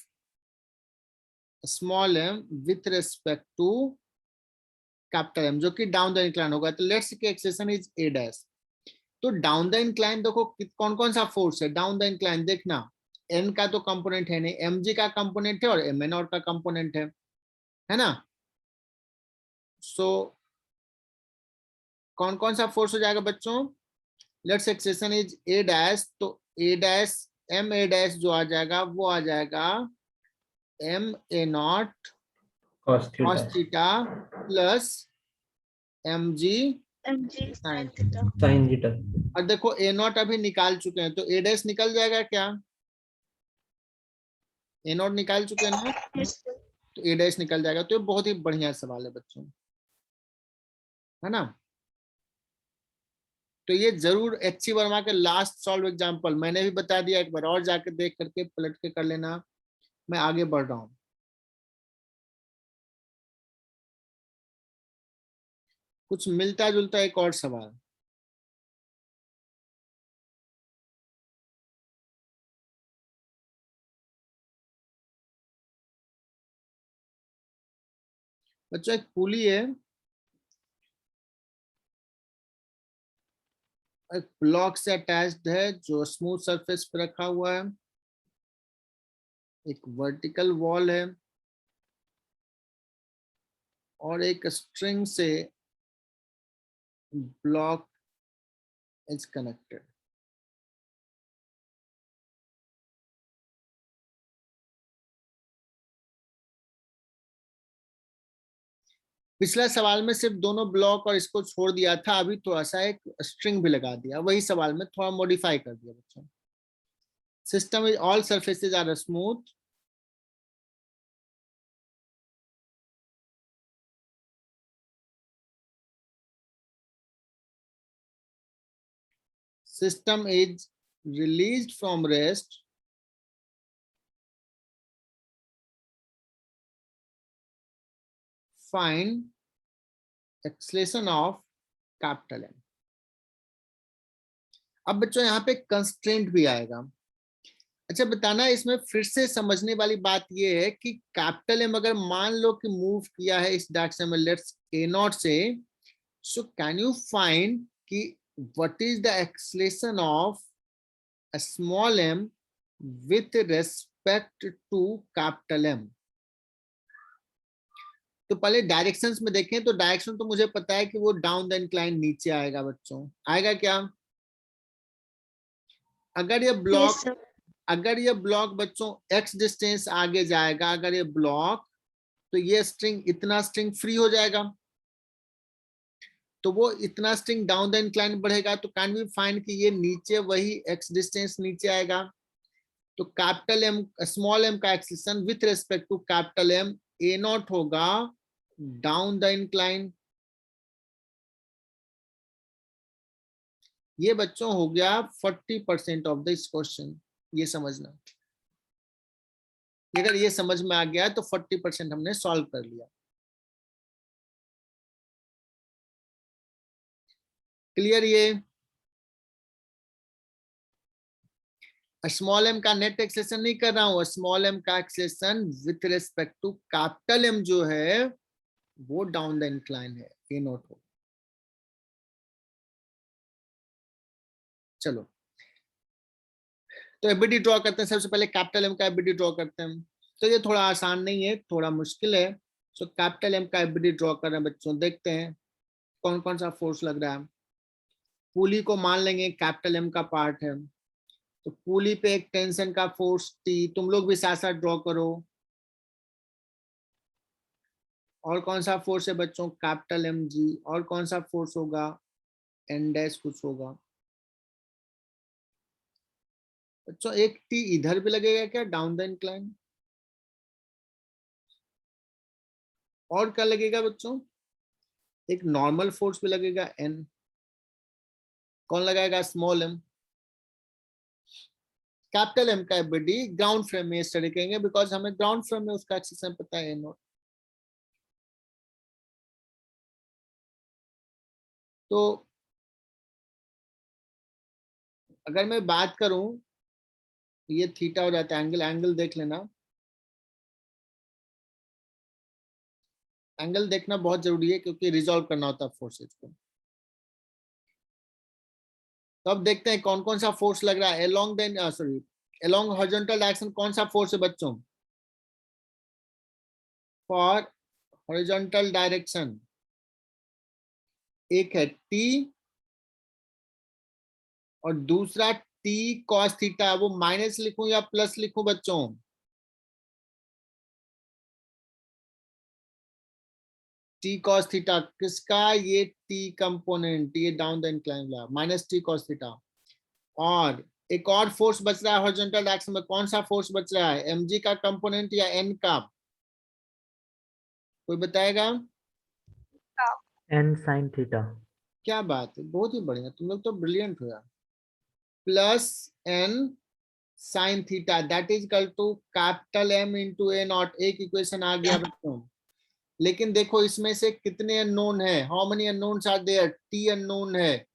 small M with respect to capital M जो कि डाउन द इंक्लाइन होगा। तो लेट्स के एक्सेलरेशन इज ए डैश। तो डाउन द इंक्लाइन देखो कौन कौन सा फोर्स है डाउन द इंक्लाइन। देखना एन का तो कंपोनेंट है नहीं, एम जी का कंपोनेंट है और एम एन और का कंपोनेंट है ना? सो कौन कौन सा फोर्स हो जाएगा बच्चों? Let's acceleration is A dash, तो A dash M A dash जो आ जाएगा वो आ जाएगा M A naught Cos cos theta. Theta plus M G mg sine sin theta. theta. Sin theta. और देखो ए नॉट अभी निकाल चुके हैं, तो ए डैश निकल जाएगा क्या? ए नॉट निकाल चुके हैं ना, Yes, sir. तो ए डैश निकल जाएगा। तो ये बहुत ही बढ़िया सवाल है बच्चों, है ना? तो ये जरूर एच वर्मा के लास्ट सॉल्व एग्जांपल मैंने भी बता दिया, एक बार और जाके देख करके पलट के कर लेना। मैं आगे बढ़ रहा हूं। कुछ मिलता जुलता एक और सवाल, बच्चों एक पुली है, एक ब्लॉक से अटैच्ड है जो स्मूथ सरफेस पे रखा हुआ है। एक वर्टिकल वॉल है और एक स्ट्रिंग से ब्लॉक इज कनेक्टेड। पिछला सवाल में सिर्फ दोनों ब्लॉक और इसको छोड़ दिया था, अभी थोड़ा सा एक स्ट्रिंग भी लगा दिया, वही सवाल में थोड़ा मॉडिफाई कर दिया बच्चों। System is all surfaces are smooth, system is released from rest find acceleration of capital M. अब बच्चों यहाँ पे कंस्ट्रेंट भी आएगा। अच्छा बताना, इसमें फिर से समझने वाली बात ये है कि कैपिटल एम अगर मान लो कि मूव किया है इस डायरेक्शन में, let's A naught say, so can you find कि what is the acceleration of small M with respect to capital M. तो पहले डायरेक्शंस में देखें, तो डायरेक्शन तो मुझे पता है कि वो डाउन द इंक्लाइन नीचे आएगा बच्चों, आएगा क्या? अगर ये ब्लॉक Yes, sir. अगर ये ब्लॉक बच्चों x डिस्टेंस आगे जाएगा, अगर ये ब्लॉक, तो ये स्ट्रिंग, इतना स्ट्रिंग फ्री हो जाएगा, तो वो इतना स्ट्रिंग डाउन द इंक्लाइन बढ़ेगा। तो कैन वी फाइंड कि ये नीचे वही x डिस्टेंस नीचे आएगा। तो कैपिटल एम स्मॉल एम का acceleration with respect to capital M A naught होगा डाउन द इंक्लाइन। ये बच्चों हो गया 40% ऑफ दिस क्वेश्चन। ये समझना, अगर ये समझ में आ गया तो 40% हमने सॉल्व कर लिया। क्लियर? ये स्मॉल एम का नेट एक्सेलेरेशन नहीं कर रहा हूं, स्मॉल एम का acceleration with respect to capital M जो है वो डाउन द इंक्लाइन है, ए नॉट हो। चलो तो एबीडी ड्रॉ करते हैं। सबसे पहले कैपिटल एम का एबीडी ड्रॉ करते हैं। तो ये थोड़ा आसान नहीं है, थोड़ा मुश्किल है। सो कैपिटल एम का एबीडी ड्रॉ कर रहे हैं बच्चों। देखते हैं कौन कौन सा फोर्स लग रहा है। पुली को मान लेंगे कैपिटल एम का पार्ट है, तो पुली पे एक टेंशन का फोर्स टी, तुम लोग भी साथ साथ ड्रॉ करो। और कौन सा फोर्स है बच्चों? Capital M G. और कौन सा फोर्स होगा? एन डैश कुछ होगा बच्चों। एक टी इधर भी लगेगा क्या, डाउन द इंक्लाइन? और क्या लगेगा बच्चों? एक नॉर्मल फोर्स भी लगेगा, एन। कौन लगाएगा? Small M. कैपिटल एम का एबीडी ग्राउंड फ्रेम में स्टडी करेंगे, बिकॉज हमें ग्राउंड फ्रेम में उसका एक्सेलरेशन पता है, नॉट। तो अगर मैं बात करूं, ये थीटा हो जाता है, एंगल, एंगल देख लेना। एंगल देखना बहुत जरूरी है क्योंकि रिजॉल्व करना होता है फोर्सेज को। तो अब देखते हैं कौन कौन सा फोर्स लग रहा है along the sorry along horizontal direction. कौन सा फोर्स है बच्चों फॉर हॉरिजॉन्टल डायरेक्शन? एक है टी और दूसरा टी कॉस थीटा। वो माइनस लिखूं या प्लस लिखूं बच्चों? टी कॉस थीटा किसका? ये टी कंपोनेंट, ये डाउन द इंक्लाइन वाला, माइनस टी कॉस थीटा। और एक और फोर्स बच रहा है हॉरिजॉन्टल डायरेक्शन में। कौन सा फोर्स बच रहा है? एमजी का कंपोनेंट या एन का? कोई बताएगा? N sine theta. क्या बात है, बहुत ही बढ़िया, तुम लोग तो ब्रिलियंट हो यार। Plus N sine theta that is equal to capital M into A naught. एक इक्वेशन आ गया बच्चों। लेकिन देखो इसमें से कितने अननोन है? How many unknowns are there? T unknown है,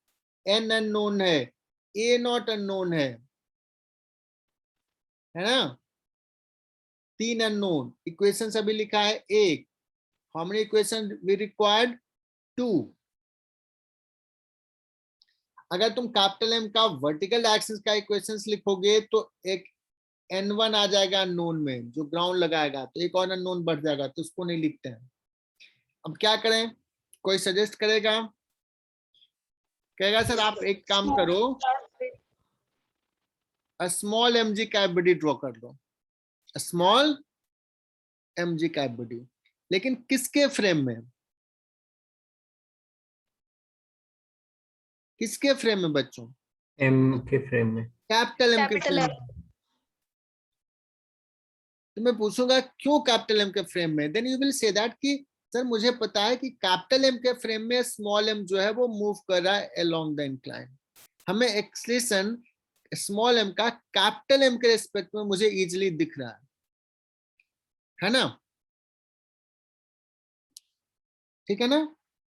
एन अननोन है, ए नॉट अननोन है ना? 3 अननोन। इक्वेशन अभी लिखा है एक। How many equation we required? 2। अगर तुम कैपिटल एम का वर्टिकल एक्सिस का इक्वेशंस लिखोगे तो एक n1 आ जाएगा अननोन में, जो ग्राउंड लगाएगा, तो एक और अननोन बढ़ जाएगा, तो उसको नहीं लिखते हैं। अब क्या करें? कोई सजेस्ट करेगा? कहेगा सर आप एक काम करो, स्मॉल mg का एफबीडी ड्रॉ कर लो, स्मॉल mg का एफबीडी। लेकिन किसके फ्रेम में? किसके फ्रेम में बच्चों? एम के फ्रेम में। कैपिटल एम के Capital फ्रेम में। तो मैं पूछूंगा क्यों कैपिटल एम के फ्रेम में? Then you will say that कि सर मुझे पता है कि कैपिटल एम के फ्रेम में स्मॉल एम जो है वो मूव कर रहा है अलोंग द इंक्लाइन। हमें एक्सेलरेशन स्मॉल एम का कैपिटल एम के रिस्पेक्ट में मुझे इजीली दिख रहा है ना? ठीक है ना।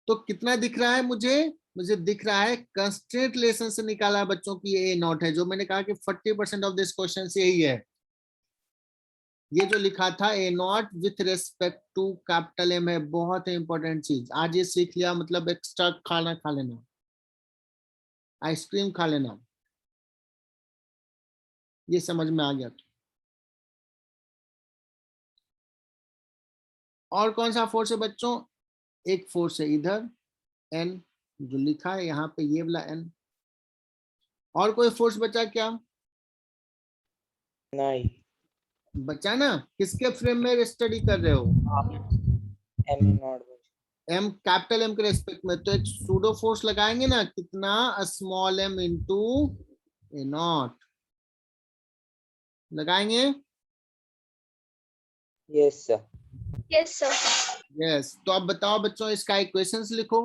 तो कितना दिख रहा है मुझे दिख रहा है कंस्ट्रेंट रिलेशन से निकाला है बच्चों की ये नॉट है, जो मैंने कहा कि 40% ऑफ दिस क्वेश्चन यही है। ये जो लिखा था A naught with respect to capital M है, बहुत इंपॉर्टेंट चीज। आज ये सीख लिया मतलब एक्स्ट्रा खाना खा लेना, आइसक्रीम खा लेना, ये समझ में आ गया। और कौन सा फोर्स है बच्चों? एक फोर्स है इधर एन, जो लिखा है यहाँ पे ये वाला एन। और कोई फोर्स बचा क्या? नहीं। बचा ना। किसके फ्रेम में स्टडी कर रहे हो? M naught M, capital M के रेस्पेक्ट में। तो एक सूडो फोर्स लगाएंगे ना, कितना? स्मॉल एम इंटू ए नॉट लगाएंगे। Yes sir. Yes, sir. Yes. तो अब बताओ बच्चों, इसका इक्वेशंस लिखो।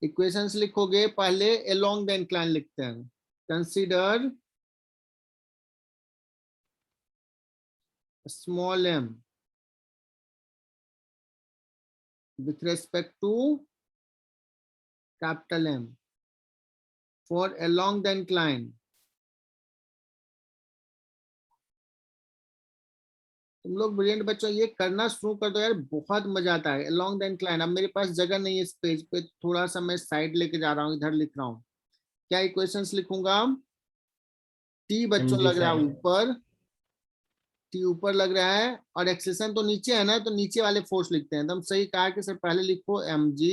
इक्वेशंस लिखोगे, पहले अलोंग द इंक्लाइन लिखते हैं। Consider small M with respect to capital M for along the incline। तुम लोग ब्रिलियंट बच्चों, ये करना शुरू कर दो यार, बहुत मजा आता है। along the incline। अब मेरे पास जगह नहीं है इस पेज पे, थोड़ा सा मैं साइड लेके जा रहा हूँ, इधर लिख रहा हूँ। क्या इक्वेशंस लिखूंगा? टी बच्चों mg लग रहा है sin ऊपर, टी ऊपर लग रहा है, और एक्सेशन तो नीचे है ना, तो नीचे वाले फोर्स लिखते हैं। एकदम सही कहा कि सर, पहले लिखो mg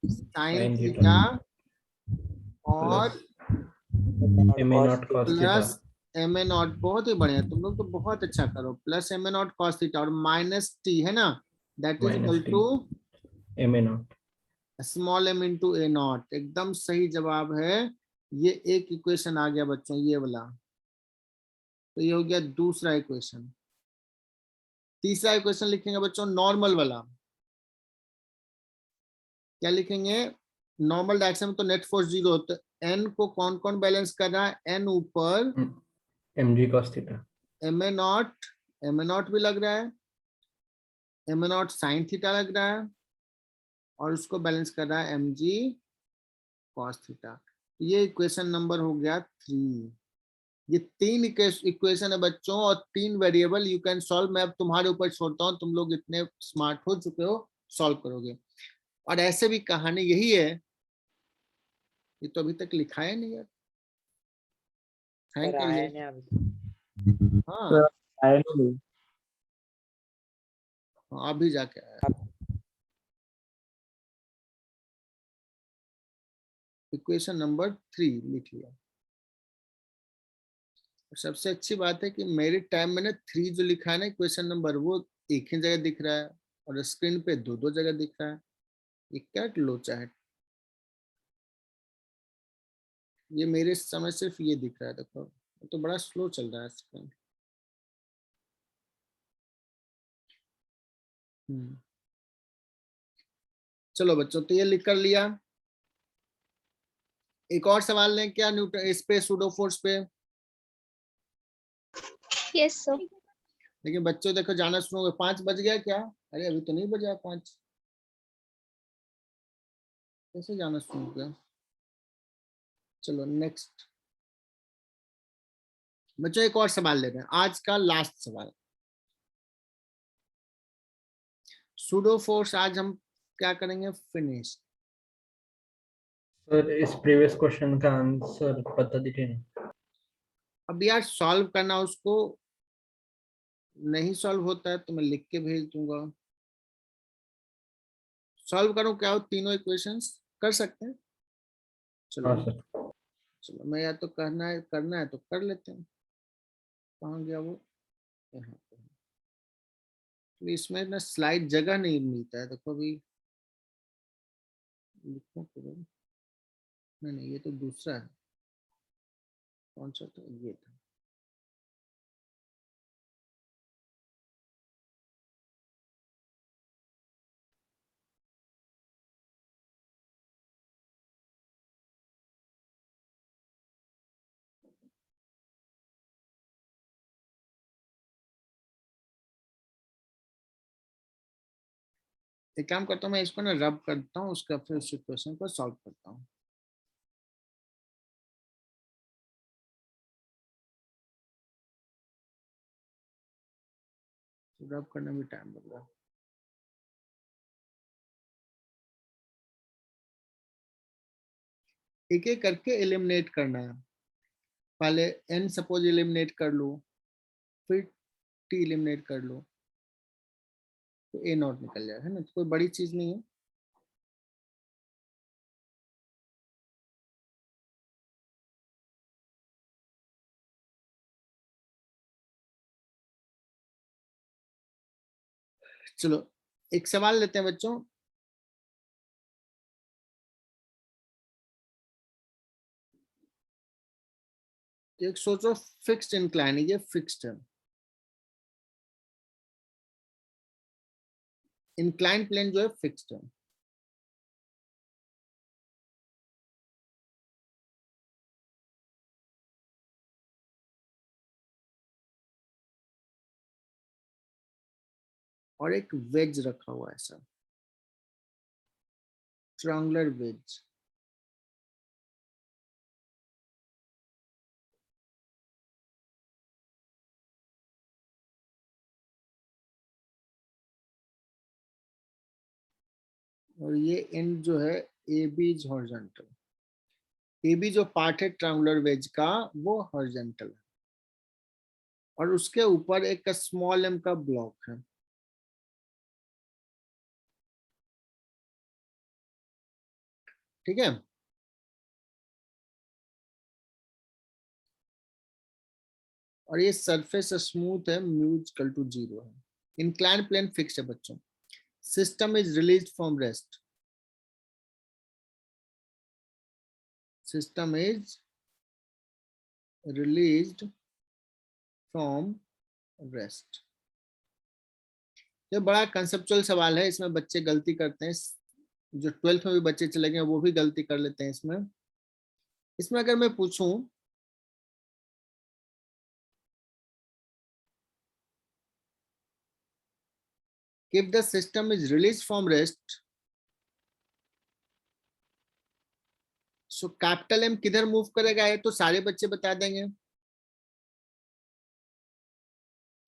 sine sin theta theta plus और ma naught cos theta plus M A naught. बहुत ही बढ़िया, तुम लोग तो बहुत अच्छा करो। Plus M A naught cos theta और माइनस टी है ना, that is equal minus t to ma naught। Small M into A naught. एकदम सही जवाब है। ये एक इक्वेशन आ गया बच्चों, ये वाला। तो ये हो गया दूसरा इक्वेशन। तीसरा इक्वेशन लिखेंगे बच्चों नॉर्मल वाला। क्या लिखेंगे? नॉर्मल डायरेक्शन में तो नेट फोर्स जीरो, तो एन को कौन कौन बैलेंस कर रहा है? एन ऊपर mg cos theta M A naught भी लग रहा है, M A naught sine theta लग रहा है, और उसको बैलेंस कर रहा है एम जी कॉस थीटा। ये इक्वेशन नंबर हो गया 3। ये 3 इक्वेशन है बच्चों, और 3 वेरिएबल यू कैन सॉल्व। मैं अब तुम्हारे ऊपर छोड़ता हूँ, तुम लोग इतने स्मार्ट हो चुके हो, सॉल्व करोगे। और ऐसे भी कहानी यही है, ये तो अभी तक लिखा है नहीं यार। थैंक सर आया यू। नहीं अभी। हाँ आया नहीं। अभी जाके आया। इक्वेशन नंबर 3 लिख लिया। सबसे अच्छी बात है कि मेरे टाइम में ना 3 जो लिखा है ना इक्वेशन नंबर, वो एक ही जगह दिख रहा है, और स्क्रीन पे दो दो जगह दिख रहा है। ये क्या लोचा है। ये मेरे समय सिर्फ ये दिख रहा है, देखो तो बड़ा स्लो चल रहा है स्क्रीन। चलो बच्चों, तो ये लिख कर लिया। एक और सवाल लें क्या न्यूटन इस पे, सूडो फोर्स पे? Yes, sir. लेकिन बच्चों देखो, जाना शुरू हो गया। 5 बज गया क्या? अरे अभी तो नहीं बजा 5, कैसे जाना शुरू हो गया? चलो नेक्स्ट बच्चों, एक और सवाल ले रहे हैं, आज का लास्ट सवाल। सूडो फोर्स आज हम क्या करेंगे? फिनिश। सर इस प्रीवियस क्वेश्चन का आंसर बता दीजिए ना। अब यार सॉल्व करना, उसको नहीं सॉल्व होता है तो मैं लिख के भेज दूंगा। सॉल्व करूं क्या? हो तीनों इक्वेशंस कर सकते हैं। हाँ चलो सर। चलो, मैं या तो करना है तो कर लेते हैं। कहाँ गया वो? यहाँ पे। तो इसमें ना स्लाइड जगह नहीं मिलता है, देखो अभी लिखो करो। नहीं नहीं, ये तो दूसरा है। कौन सा था? ये था। एक काम करता हूँ, मैं इसको ना रब करता हूँ, उसका फिर उस क्वेश्चन को सॉल्व करता हूँ। रब करने में टाइम लग रहा है। एक एक करके एलिमिनेट करना है। पहले n सपोज एलिमिनेट कर लो, फिर t एलिमिनेट कर लो, तो a नॉट निकल जाए, है ना, तो कोई बड़ी चीज नहीं है। चलो एक सवाल लेते हैं बच्चों। एक सोचो, फिक्स्ड इंक्लाइन, ये फिक्स्ड है, इंक्लाइन प्लेन जो है फिक्स्ड है। और एक वेज रखा हुआ है ऐसा, ट्रायंगुलर वेज। और ये एंड जो है A B is horizontal, A B जो पार्ट है ट्रायंगुलर वेज का वो हॉरिजॉन्टल है, और उसके ऊपर एक स्मॉल एम का ब्लॉक है। ठीक है, और ये सरफेस स्मूथ है, म्यू इक्वल टू 0 है। इंक्लाइन प्लेन फिक्स है बच्चों। System is released from rest, system is released from rest. ये बड़ा कंसेप्चुअल सवाल है, इसमें बच्चे गलती करते हैं, जो 12th में भी बच्चे चले गए वो भी गलती कर लेते हैं इसमें। इसमें अगर मैं पूछूं if the system is released from rest, so capital M किधर मूव करेगा, ये तो सारे बच्चे बता देंगे।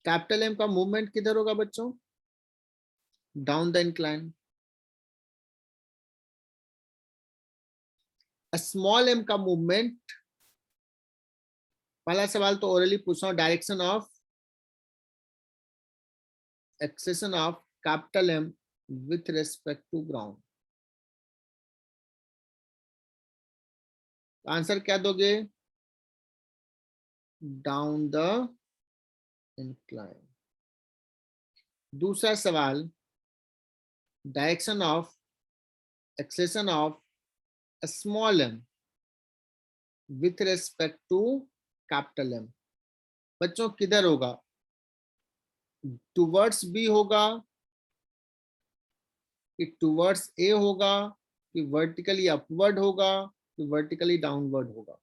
कैपिटल एम का मूवमेंट किधर होगा बच्चों, down the incline. Small M का मूवमेंट, पहला सवाल तो ओरली पूछा, direction of acceleration of capital M with respect to ground. Answer क्या दोगे, डाउन द इंक्लाइन। दूसरा सवाल, direction of acceleration of small M with respect to capital M. बच्चों किधर होगा, टुवर्ड्स बी होगा कि टुवर्ड्स ए होगा, कि वर्टिकली अपवर्ड होगा, कि वर्टिकली डाउनवर्ड होगा।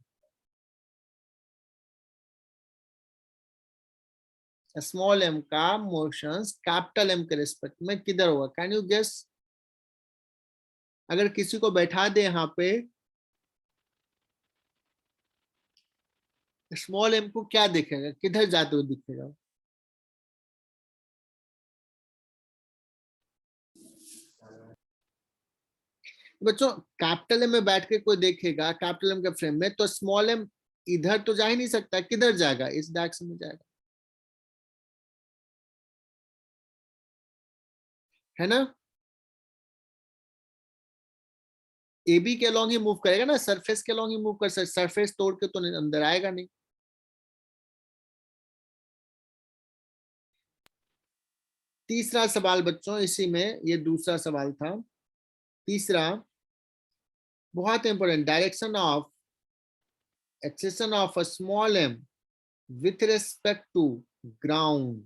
स्मॉल एम का मोशंस कैपिटल एम के रिस्पेक्ट में किधर होगा, कैन यू गेस। अगर किसी को बैठा दे यहाँ पे, स्मॉल एम को क्या दिखेगा, किधर जाते हुए दिखेगा। बच्चों कैपिटल एम में बैठ के कोई देखेगा कैपिटल एम के फ्रेम में, तो स्मॉल एम इधर तो जा ही नहीं सकता, किधर जाएगा, इस डायरेक्शन में जाएगा, है ना। ए बी के अलॉन्ग ही मूव करेगा ना, सरफेस के अलॉन्ग ही मूव कर सकता, सरफेस तोड़ के तो अंदर आएगा नहीं। तीसरा सवाल बच्चों इसी में, ये दूसरा सवाल था। तीसरा बहुत important, direction of acceleration of a small M with respect to ground.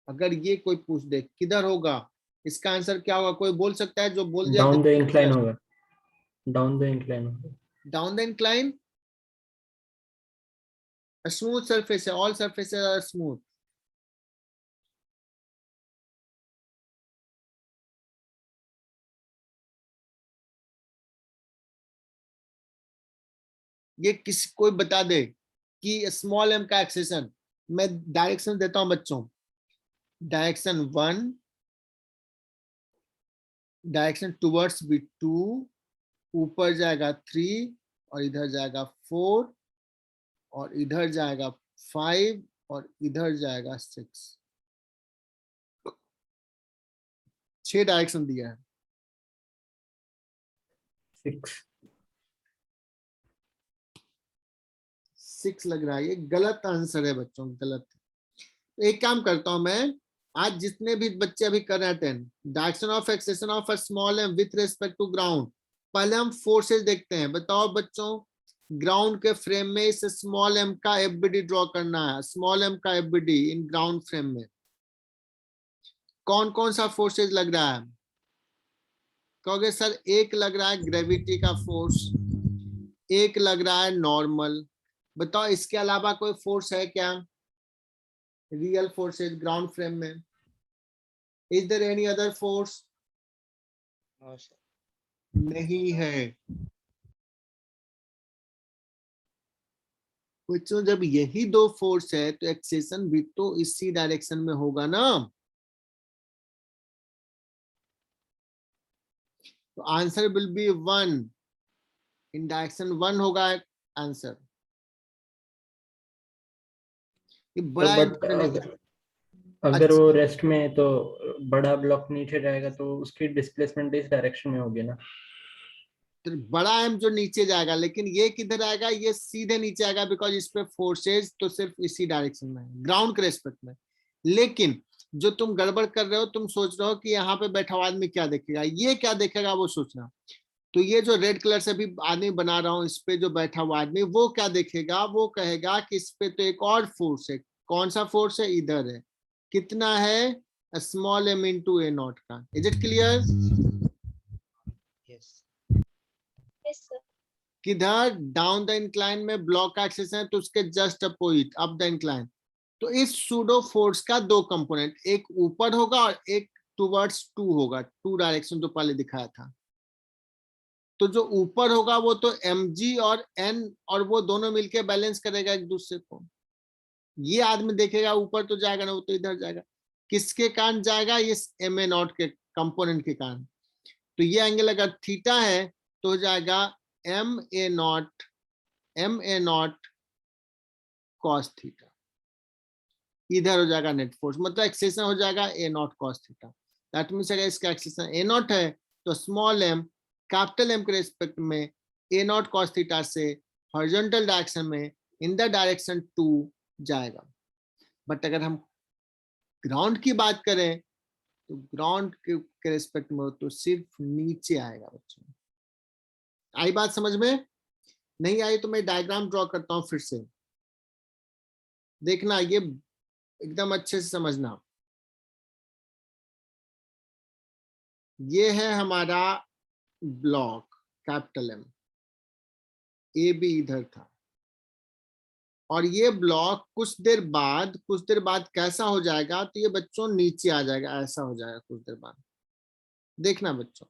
अगर ये कोई पूछ दे किधर होगा, इसका आंसर क्या होगा, कोई बोल सकता है, जो बोल दिया डाउन द इंक्लाइन होगा, डाउन द इंक्लाइन होगा। Down the incline. Smooth surface है, ऑल सरफेसेस आर स्मूथ। ये किसी कोई बता दे कि स्मॉल m का एक्सेशन, मैं डायरेक्शन देता हूं बच्चों, डायरेक्शन 1, डायरेक्शन टुवर्ड्स बी 2, ऊपर जाएगा 3 और इधर जाएगा 4 और इधर जाएगा 5 और इधर जाएगा 6, 6 डायरेक्शन दिया है। 6 लग रहा है, ये गलत आंसर है बच्चों, गलत। तो एक काम करता हूं मैं, आज जितने भी बच्चे अभी कर रहे हैं 10, direction of acceleration of a small M with respect to ground, पहले हम फोर्सेज देखते हैं। बताओ बच्चों, ग्राउंड के फ्रेम में इस स्मॉल एम का एफबीडी ड्रॉ करना है, स्मॉल एम का एफबीडी इन ग्राउंड फ्रेम में कौन कौन सा फोर्सेज लग रहा है? कहोगे सर एक लग रहा है ग्रेविटी का फोर्स, एक लग रहा है नॉर्मल। बताओ इसके अलावा कोई फोर्स है क्या, रियल फोर्सेज ग्राउंड फ्रेम में? Is there any other force? No sir. नहीं है बच्चों, जब यही दो फोर्स है तो एक्सेशन भी तो इसी डायरेक्शन में होगा ना। तो answer will be 1, in direction 1 होगा आंसर। ये बड़ा बट important है। अगर वो रेस्ट में है तो बड़ा ब्लॉक नीचे जाएगा तो उसकी डिस्प्लेसमेंट इस डायरेक्शन में होगी ना। तो बड़ा एम जो नीचे जाएगा, लेकिन ये किधर आएगा? ये सीधे नीचे आएगा, बिकॉज इस पे फोर्सेज तो सिर्फ इसी डायरेक्शन में है, ग्राउंड के रेस्पेक्ट में। लेकिन जो तुम गड़बड़ कर रहे हो, तुम सोच रहे हो कि यहाँ पे बैठा हुआ आदमी क्या देखेगा, ये क्या देखेगा वो सोचना। तो ये जो रेड कलर से भी आदमी बना रहा हूं, इस पे जो बैठा हुआ आदमी वो क्या देखेगा? वो कहेगा कि इस पे तो एक और फोर्स है। कौन सा फोर्स है? इधर है। कितना है? स्मॉल एम इंटू ए नॉट का। Is it clear? Yes. Yes, sir. किधर? डाउन द इंक्लाइन में ब्लॉक का एक्सेस है तो उसके just opposite up the incline. तो इस सूडो फोर्स का दो कंपोनेंट, एक ऊपर होगा और एक टुवर्ड्स 2 होगा, 2 डायरेक्शन जो पहले दिखाया था। तो जो ऊपर होगा वो तो mg और n, और वो दोनों मिलके बैलेंस करेगा एक दूसरे को। ये आदमी देखेगा ऊपर तो जाएगा ना, वो तो इधर जाएगा। किसके कारण जाएगा? ये ma नॉट के कंपोनेंट के कारण। तो ये एंगल अगर थीटा है तो हो जाएगा ma नॉट कॉस थीटा। इधर हो जाएगा नेट फोर्स, मतलब एक्सेशन हो जाएगा a not cos theta. That means अगर इसका एक्सेशन a नॉट है तो स्मॉल m कैपिटल M के रेस्पेक्ट में a नॉट कॉस थीटा से हॉरिजॉन्टल डायरेक्शन में इन द डायरेक्शन 2 जाएगा। बट अगर हम ग्राउंड की बात करें तो ग्राउंड के रेस्पेक्ट में तो सिर्फ नीचे आएगा बच्चों। आई बात समझ में? नहीं आई तो मैं डायग्राम ड्रॉ करता हूं फिर से, देखना, ये एकदम अच्छे से समझना। ये है हमारा block capital M, A B इधर था, और ये ब्लॉक कुछ देर बाद कैसा हो जाएगा? तो ये बच्चों नीचे आ जाएगा, ऐसा हो जाएगा कुछ देर बाद। देखना बच्चों,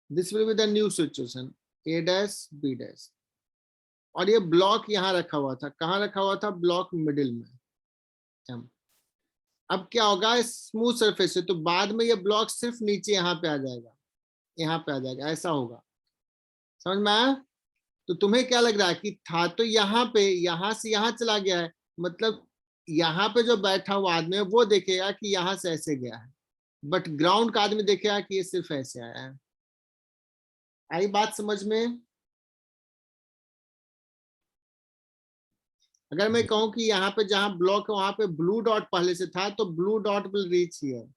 this will be the new situation, A dash B dash. और ये ब्लॉक यहाँ रखा हुआ था, कहाँ रखा हुआ था? ब्लॉक मिडिल में। अब क्या होगा? स्मूथ सरफेस है तो बाद में ये ब्लॉक सिर्फ नीचे यहाँ पे आ जाएगा, यहाँ पे आ जाएगा, ऐसा होगा। समझ में आया? तो तुम्हें क्या लग रहा है कि था तो यहाँ पे, यहाँ से यहाँ चला गया है, मतलब यहाँ पे जो बैठा हुआ आदमी है वो देखेगा कि यहाँ से ऐसे गया है, बट ग्राउंड का आदमी देखेगा कि ये सिर्फ ऐसे आया है। आई बात समझ में? अगर मैं कहूं कि यहाँ पे जहां ब्लॉक है वहां पे ब्लू डॉट पहले से था तो blue dot will reach here,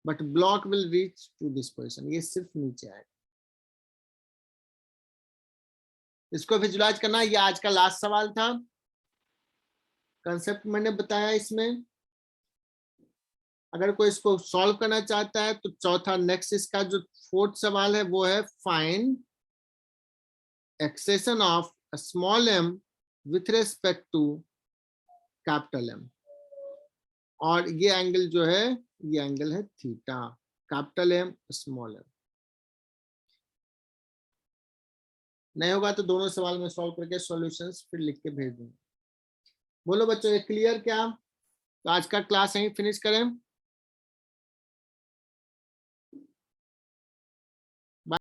but block will reach to this position, ये सिर्फ नीचे आएगा। इसको विजुलाइज करना, ये आज का लास्ट सवाल था। कंसेप्ट मैंने बताया इसमें। अगर कोई इसको सॉल्व करना चाहता है तो चौथा नेक्स्ट, इसका जो 4th सवाल है वो है find acceleration of small m with respect to capital M, और ये एंगल जो है ये एंगल है theta. Capital M small M. नहीं होगा तो दोनों सवाल में सॉल्व करके सॉल्यूशंस फिर लिख के भेज दूंगा। बोलो बच्चों, ये क्लियर क्या? तो आज का क्लास यहीं फिनिश करें।